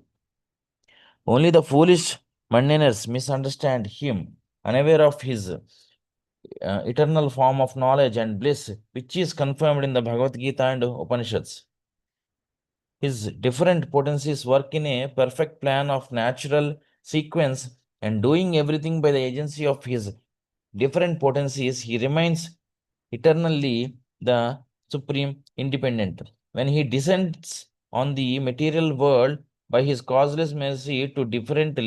Only the foolish mundaners misunderstand him, unaware of his eternal form of knowledge and bliss, which is confirmed in the Bhagavad Gita and Upanishads. His different potencies work in a perfect plan of natural sequence, and doing everything by the agency of his different potencies, he remains eternally the supreme independent. When he descends on the material world by his causeless mercy to different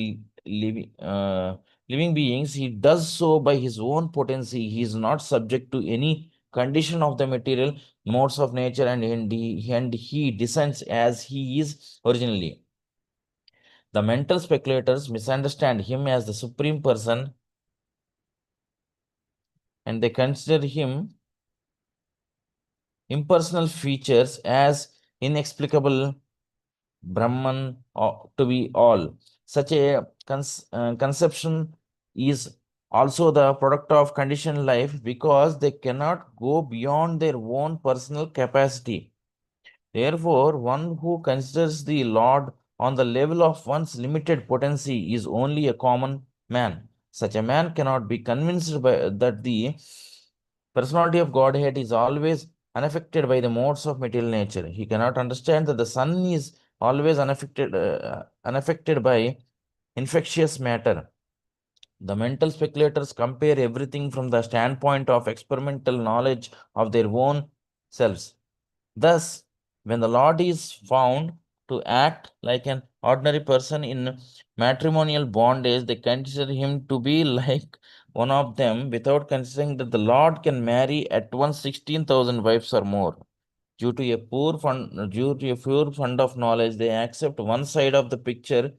living beings, he does so by his own potency. He is not subject to any condition of the material modes of nature, and he descends as he is originally. The mental speculators misunderstand him as the supreme person, and they consider him impersonal features as inexplicable Brahman to be all. Such a conception is also the product of conditioned life because they cannot go beyond their own personal capacity. Therefore, one who considers the Lord on the level of one's limited potency is only a common man. Such a man cannot be convinced that the personality of Godhead is always unaffected by the modes of material nature. He cannot understand that the sun is always unaffected by infectious matter. The mental speculators compare everything from the standpoint of experimental knowledge of their own selves. Thus, when the Lord is found to act like an ordinary person in matrimonial bondage, they consider him to be like one of them without considering that the Lord can marry at once 16,000 wives or more. Due to a pure fund of knowledge, they accept one side of the picture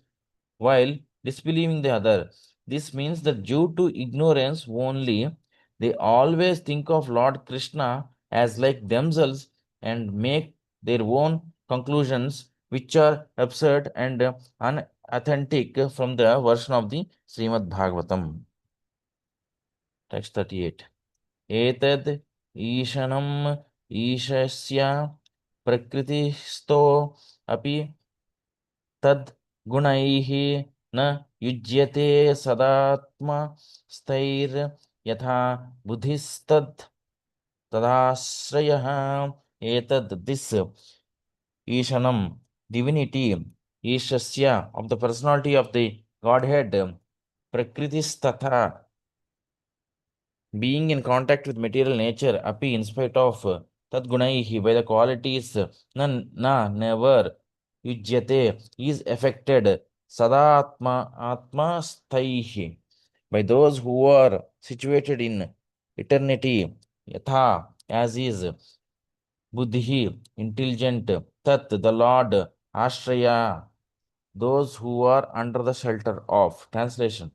while disbelieving the other. This means that due to ignorance only, they always think of Lord Krishna as like themselves and make their own conclusions, which are absurd and unauthentic from the version of the Śrīmad-Bhāgavatam. Text 38. Etad Ishanam Ishasya Prakritisto api tad gunaihi na yujyate sadatma stair yatha buddhistad tadashrayah. Etad, this Ishanam, divinity, Ishasya, of the personality of the Godhead, Prakritistatha, being in contact with material nature, api, in spite of tadgunaihi, by the qualities, never, yujyate, is affected, sadatma, atma sthaihi, by those who are situated in eternity, yatha, as is, buddhi, intelligent, tat, the Lord, ashraya, those who are under the shelter of. Translation.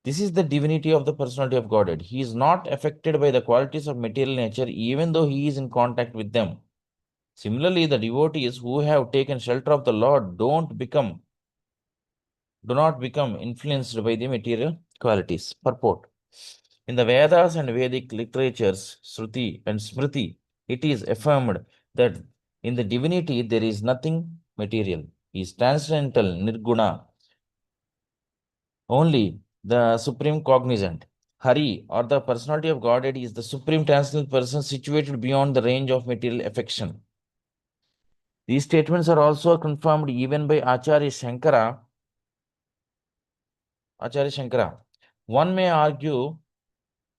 This is the divinity of the personality of Godhead. He is not affected by the qualities of material nature, even though he is in contact with them. Similarly, the devotees who have taken shelter of the Lord do not become influenced by the material qualities. Purport. In the Vedas and Vedic literatures, Shruti and Smriti, it is affirmed that in the divinity there is nothing material. He is transcendental, nirguna, only the supreme cognizant. Hari, or the personality of Godhead, is the supreme transcendental person situated beyond the range of material affection. These statements are also confirmed even by Acharya Shankara. One may argue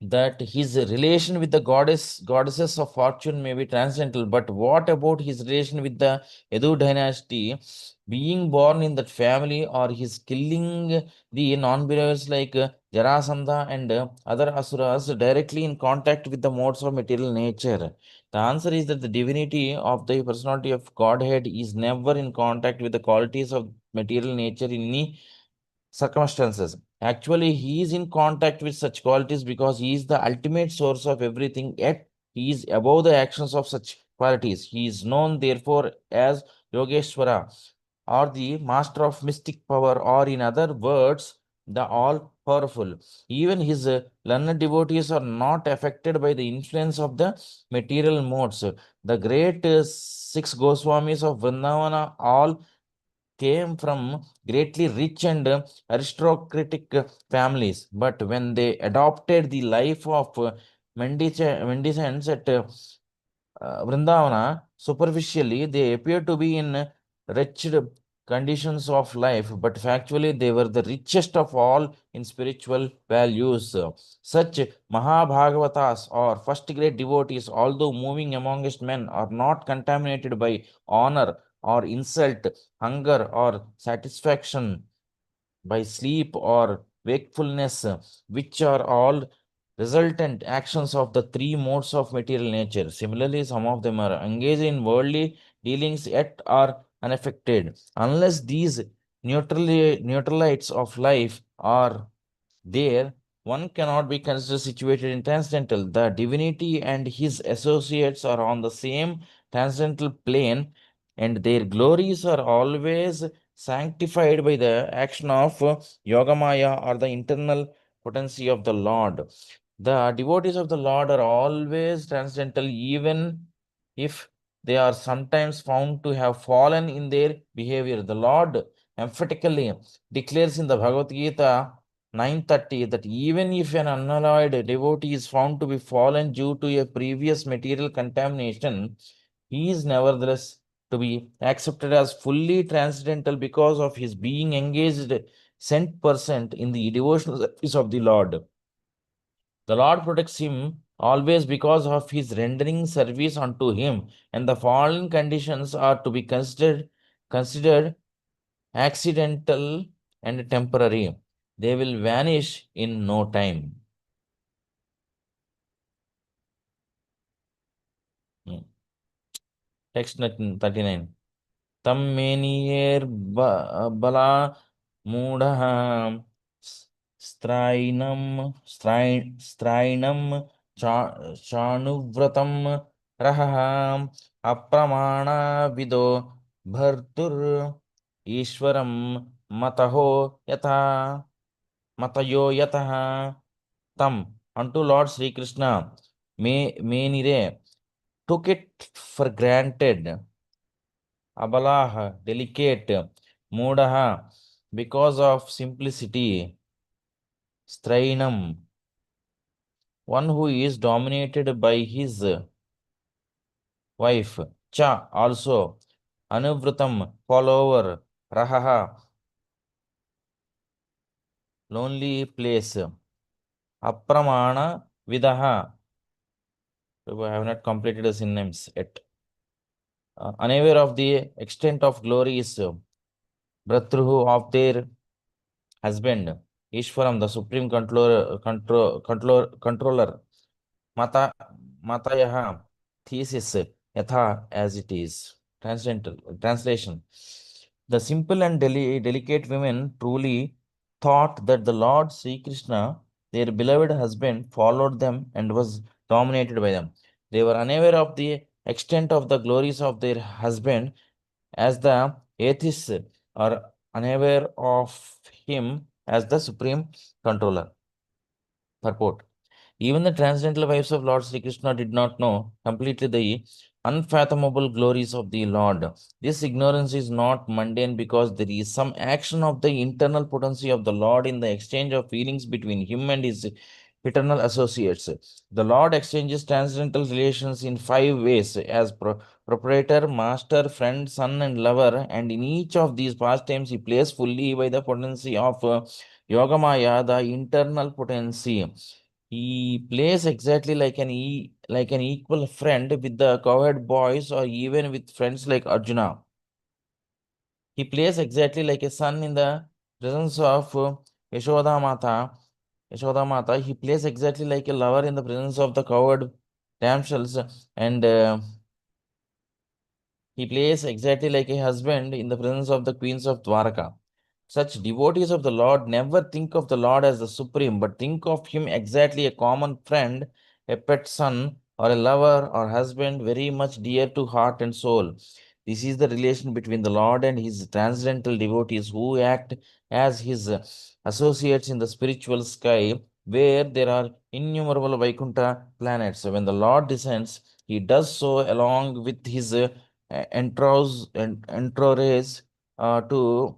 that his relation with the goddesses of fortune may be transcendental, but what about his relation with the Edu dynasty? Being born in that family, or his killing the non-believers like Jarasandha and other asuras directly in contact with the modes of material nature? The answer is that the divinity of the personality of Godhead is never in contact with the qualities of material nature in any circumstances. Actually, he is in contact with such qualities because he is the ultimate source of everything, yet he is above the actions of such qualities. He is known, therefore, as Yogeshwara, or the master of mystic power, or in other words, the all powerful. Even his learned devotees are not affected by the influence of the material modes. The great six Goswamis of Vrindavana all came from greatly rich and aristocratic families, but when they adopted the life of mendicants at Vrindavana, superficially they appear to be in wretched conditions of life, but factually they were the richest of all in spiritual values. Such Mahabhagavatas, or first great devotees, although moving amongst men, are not contaminated by honor or insult, hunger or satisfaction, by sleep or wakefulness, which are all resultant actions of the three modes of material nature. Similarly, some of them are engaged in worldly dealings yet are unaffected. Unless these neutralites of life are there, one cannot be considered situated in transcendental. The divinity and his associates are on the same transcendental plane, and their glories are always sanctified by the action of Yogamaya, or the internal potency of the Lord. The devotees of the Lord are always transcendental, even if they are sometimes found to have fallen in their behavior. The Lord emphatically declares in the Bhagavad Gita 9:30 that even if an unalloyed devotee is found to be fallen due to a previous material contamination, he is nevertheless to be accepted as fully transcendental because of his being engaged sent person in the devotional service of the Lord. The Lord protects him always because of his rendering service unto him, and the following conditions are to be considered accidental and temporary. They will vanish in no time. Text 39. Tam menir bala mudha strainam chanuvratam raham apramana vido bhartur ishwaram mataho yatha matayo yataha tam unto Lord Sri Krishna menire took it for granted. Abalah, delicate, Mudaha, because of simplicity, Strainam, one who is dominated by his wife, Cha, also, Anuvratam, follower, Rahaha, lonely place, Apramana, Vidaha, I have not completed the synonyms yet. Unaware of the extent of glory is Bratruhu of their husband, Ishwaram, the supreme controller, Mata, Matayaha, thesis, Yatha, as it is. Translation. The simple and delicate women truly thought that the Lord Sri Krishna, their beloved husband, followed them and was dominated by them. They were unaware of the extent of the glories of their husband, as the atheists are unaware of him as the supreme controller. Purport. Even the transcendental wives of Lord Sri Krishna did not know completely the unfathomable glories of the Lord. This ignorance is not mundane because there is some action of the internal potency of the Lord in the exchange of feelings between him and his eternal associates. The Lord exchanges transcendental relations in 5 ways as proprietor, master, friend, son, and lover, and in each of these pastimes he plays fully by the potency of Yogamaya, the internal potency. He plays exactly like an equal friend with the cowherd boys or even with friends like Arjuna. He plays exactly like a son in the presence of Yashoda Mata. Yashoda Mata. He plays exactly like a lover in the presence of the cowherd damsels, and he plays exactly like a husband in the presence of the queens of Dwaraka. Such devotees of the Lord never think of the Lord as the supreme, but think of him exactly a common friend, a pet son, or a lover or husband very much dear to heart and soul. This is the relation between the Lord and his transcendental devotees who act as his associates in the spiritual sky, where there are innumerable Vaikuntha planets. When the Lord descends, he does so along with his entourage to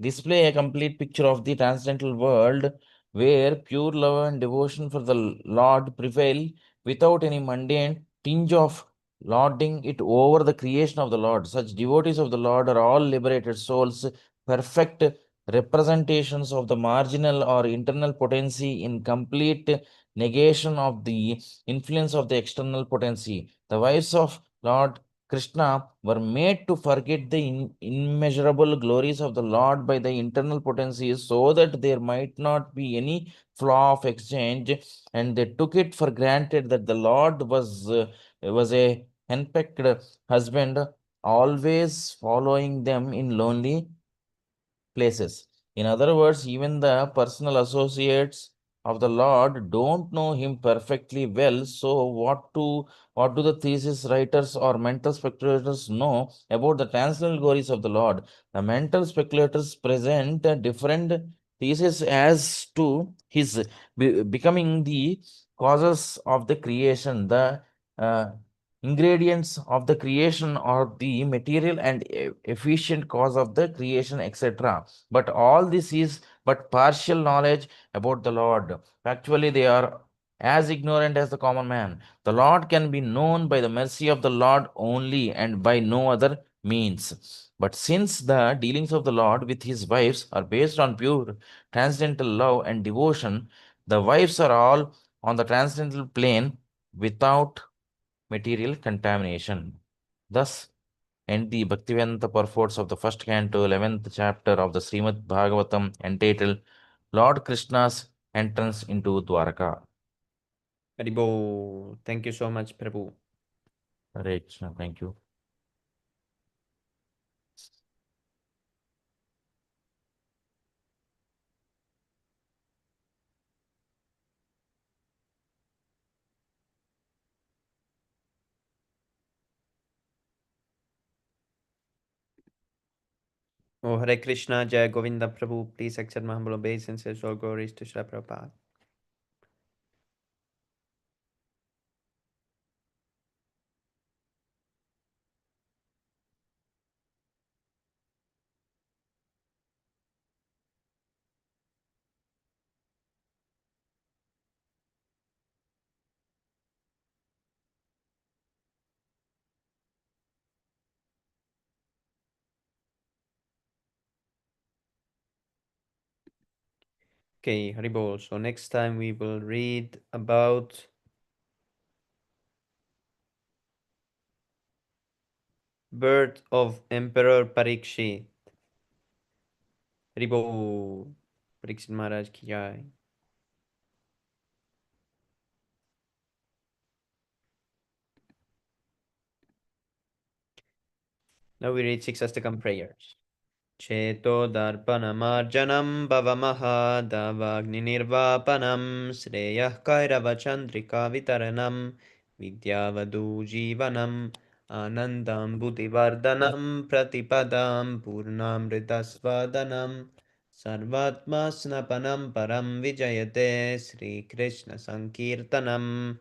display a complete picture of the transcendental world where pure love and devotion for the Lord prevail without any mundane tinge of lording it over the creation of the Lord. Such devotees of the Lord are all liberated souls, perfect representations of the marginal or internal potency in complete negation of the influence of the external potency. The wives of Lord Krishna were made to forget the immeasurable glories of the Lord by the internal potencies so that there might not be any flaw of exchange, and they took it for granted that the Lord was a henpecked husband, always following them in lonely places. In other words, even the personal associates of the Lord don't know him perfectly well. So what do the thesis writers or mental speculators know about the transcendental glories of the Lord? The mental speculators present a different thesis as to his becoming the causes of the creation, the uh, ingredients of the creation or the material and efficient cause of the creation, etc. But all this is but partial knowledge about the Lord. Actually, they are as ignorant as the common man. The Lord can be known by the mercy of the Lord only and by no other means. But since the dealings of the Lord with his wives are based on pure transcendental love and devotion, the wives are all on the transcendental plane without material contamination. Thus, end the Bhaktivedanta purports of the first canto, 11th chapter of the Śrīmad-Bhāgavatam, entitled Lord Krishna's Entrance into Dwaraka. Haribo. Thank you so much, Prabhu. Hare Krishna, thank you. Oh, Hare Krishna, Jai Govinda Prabhu. Please accept my humble obeisances. All glories to Srila Prabhupada. Okay, Haribol. So next time we will read about birth of Emperor Parikshit. Haribol. Parikshit Maharaj ki jai. Now we read six Astakam prayers. Cheto darpanamarjanam bhavamaha davagninirvapanam sreyah kairavachandrika vitaranam vidyavadu jivanam anandam buddhivardhanam pratipadam purnamritasvadanam sarvatma snapanam param vijayate Sri Krishna Sankirtanam.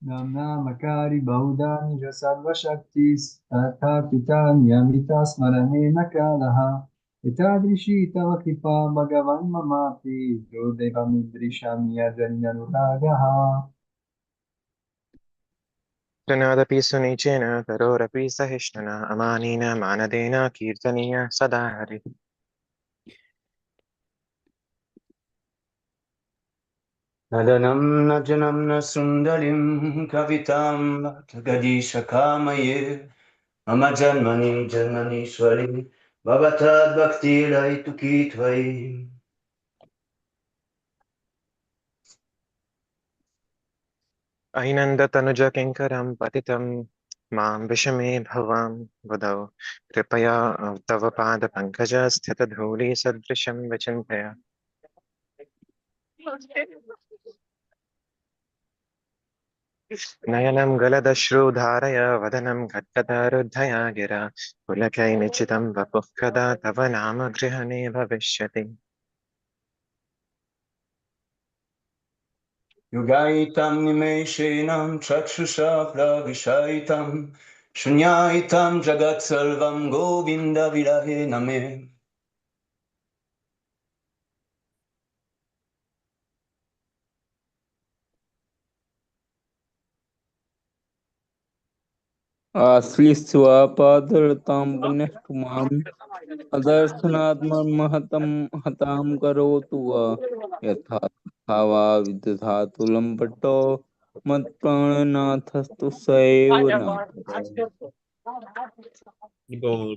Namakari Baudanja Sarvashaktis Tatapita Niyamita Smaranena Kalaha Etadrishi Tava Kripa Bhagavan Mamati Yodeva Midrisham Yajanyanuragaha कृणादपि सुनिचेन करोरपि सहिष्णुना अमानेन मानदेन कीर्तनीय सदा हरिः नदनं न जनं न सुन्दरीं कवितां गदिशकामये मम जन्मनि जन्मनीश्वरि भवतद्भक्तिरैतुकी त्वयि ऐनन्दतनुजकिङ्करं पतितं मां विषमे भवां वदौ कृपया तव पादपङ्कजस्थितधूलिसदृशं विचिन्तय नयनं गलदश्रुधारय वदनं गद्गदरुद्धया गिरा पुलकैर्निचितं वपुः कदा तव नाम गृहणे भविष्यति युगायितं निमेषेण चक्षुषा प्रविशयितं शून्यायितं जगत्सर्वं गोविन्दविरहे नमे आश्लिष्यपादरतां पुण्यष्टुमां अदर्शनात्महतं हतां करोतु वा यथा तथा वा विदधातु लम्पटो मत्प्राणनाथस्तु स एव नाथः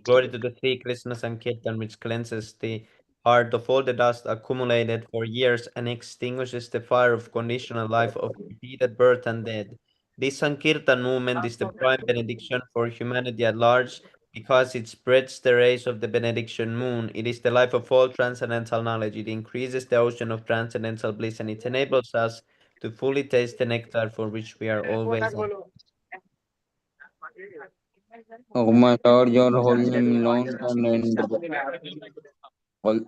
Glory to the Sri Krishna Sankirtan, which cleanses the heart of all the dust accumulated for years and extinguishes the fire of conditional life of repeated birth and death. This Sankirtan movement is the prime benediction for humanity at large because it spreads the rays of the benediction moon. It is the life of all transcendental knowledge. It increases the ocean of transcendental bliss and it enables us to fully taste the nectar for which we are always. Oh my Lord, your holy name alone can end all,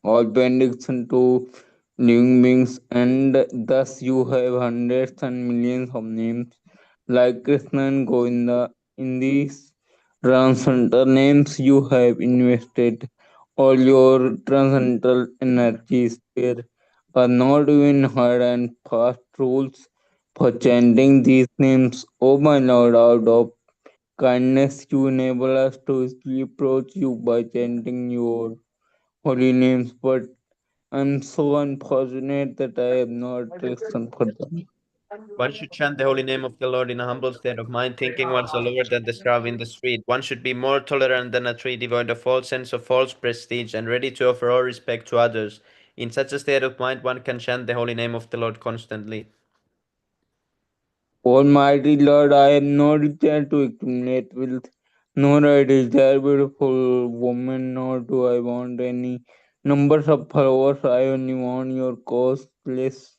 all benediction to living beings, and thus you have hundreds and millions of names like Krishna and Govinda. In these transcendental names, you have invested all your transcendental energies. There are not even hard and fast rules for chanting these names. O my Lord, out of kindness you enable us to easily approach you by chanting your holy names, but I'm so unfortunate that I have not listened for them. One should chant the holy name of the Lord in a humble state of mind, thinking one's lower than the scrub in the street. One should be more tolerant than a tree, devoid of all sense of false prestige, and ready to offer all respect to others. In such a state of mind, one can chant the holy name of the Lord constantly. Almighty Lord, I am no desire to accumulate wealth, nor I desire beautiful woman, nor do I want any numbers of followers. I only want your costless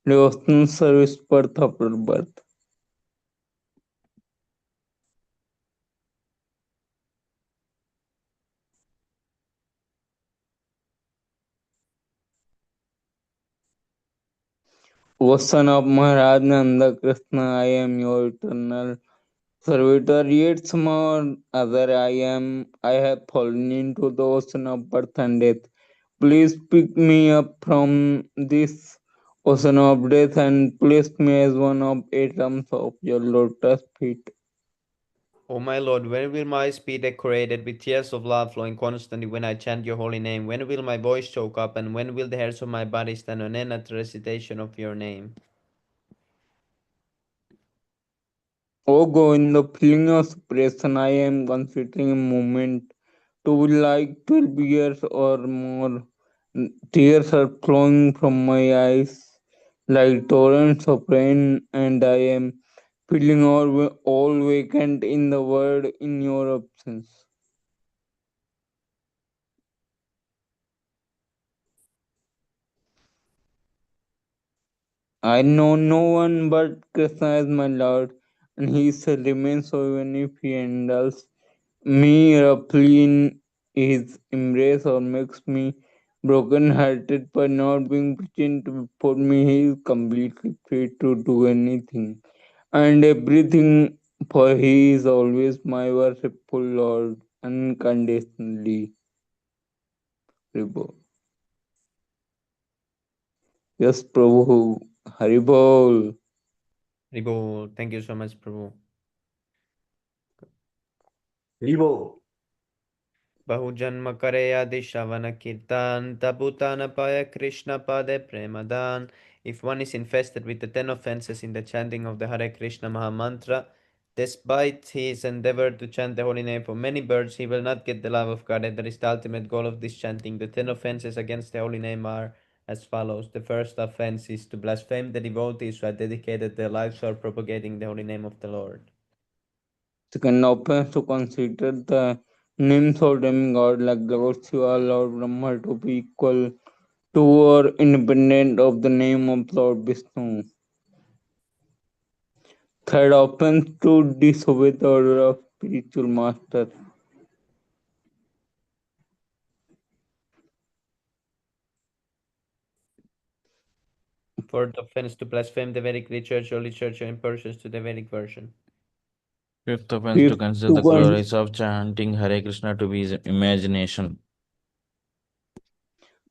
devotional service birth after birth. O son of Maharaj Nanda Krishna, I am your eternal servitor, yet somehow other I have fallen into the ocean of birth and death. Please pick me up from this ocean of death and place me as one of atoms of your lotus feet. O my Lord, when will my eyes be decorated with tears of love flowing constantly when I chant your holy name? When will my voice choke up, and when will the hairs of my body stand on end at the recitation of your name? O Govinda, feeling your suppression, I am considering a moment to be like 12 years or more. Tears are flowing from my eyes like torrents of rain, and I am feeling all vacant in the world in your absence. I know no one but Krishna as my Lord, and he shall remain so even if he indulges me roughly in his embrace or makes me broken hearted by not being present before me. He is completely free to do anything and everything, for he is always my worshipful Lord unconditionally. Prabhu. Yes, Prabhu. Haribol. Ribo, thank you so much, Prabhu. Libo. बहुजन्म करे आदि श्रवण कीर्तन तबुतान पाय Krishna pade premadan. If one is infested with the 10 offenses in the chanting of the Hare Krishna Maha Mantra, despite his endeavor to chant the holy name for many birds, he will not get the love of God, and that is the ultimate goal of this chanting. The 10 offenses against the holy name are as follows. The first offense is to blaspheme the devotees who have dedicated their lives for propagating the holy name of the Lord. Second offense to consider the names of demigod like Lord Shiva, Lord Brahma to be equal to or independent of the name of Lord Vishnu. Third offense to disobey the order of spiritual master. Fourth offense to blaspheme the Vedic Church, Holy Church, or impersions to the Vedic version. Fifth offense to Fifth consider to the glories of chanting Hare Krishna to be his imagination.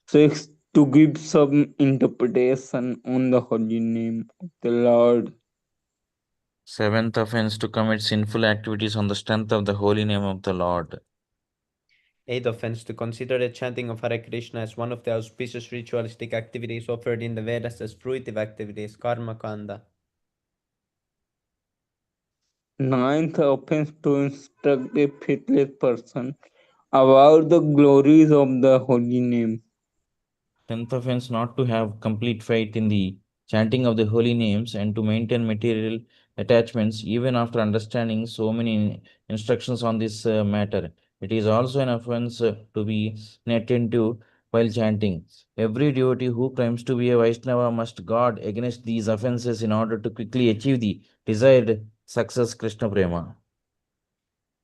sixth to give some interpretation on the holy name of the Lord. Seventh offense to commit sinful activities on the strength of the holy name of the Lord. Eighth offense to consider the chanting of Hare Krishna as one of the auspicious ritualistic activities offered in the Vedas as fruitive activities, karma kanda. Ninth offense to instruct a faithless person about the glories of the holy name. Tenth offense not to have complete faith in the chanting of the holy names and to maintain material attachments even after understanding so many instructions on this matter. It is also an offense to be inattentive while chanting. Every devotee who claims to be a Vaishnava must guard against these offenses in order to quickly achieve the desired success Krishna Prema.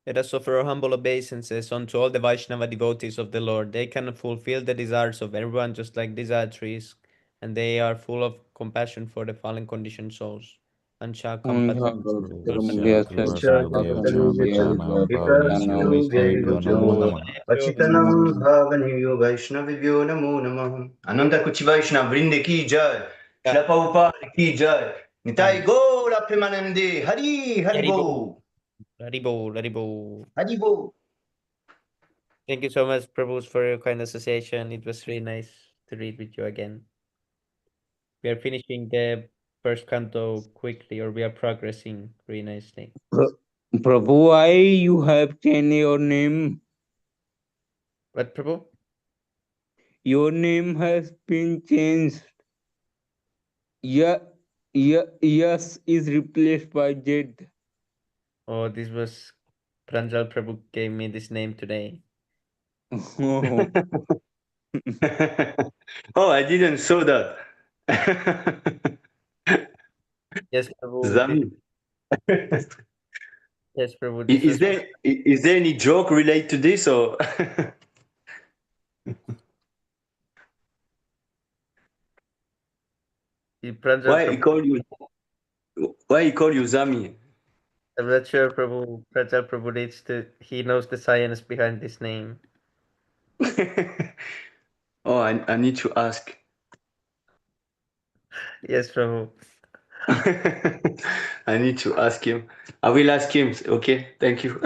Let us offer humble obeisances unto all the Vaishnava devotees of the Lord. They can fulfill the desires of everyone just like desire trees, and they are full of compassion for the fallen conditioned souls. Ansha पश्चात्तनुदेवयो पचितनं भावनियो वैष्णविभ्यो नमो नमः अनंत कुछ वैष्णव वृंद की जय शिला प्रभुपाद की जय Nitai Gaura Premanande. Hari Haribo. Haribo, Haribo. Haribo. Thank you so much, Prabhus, for your kind association. It was really nice to read with you again. We are finishing the first canto quickly, or we are progressing really nicely. Prabhu, why you have changed your name? What, Prabhu? Your name has been changed. Yeah, yes is replaced by Z. Oh, this was Pranjal Prabhu gave me this name today. Oh, Oh, I didn't saw that. Yes, Prabhu. Zami. Yes, Prabhu. This Is was there any joke related to this or Pranjal why he Prabhu. call you Zami? I'm not sure, Prabhu. Pranjal Prabhu needs to. He knows the science behind this name. Oh, I need to ask. Yes, Prabhu. I need to ask him. I will ask him. Okay, thank you.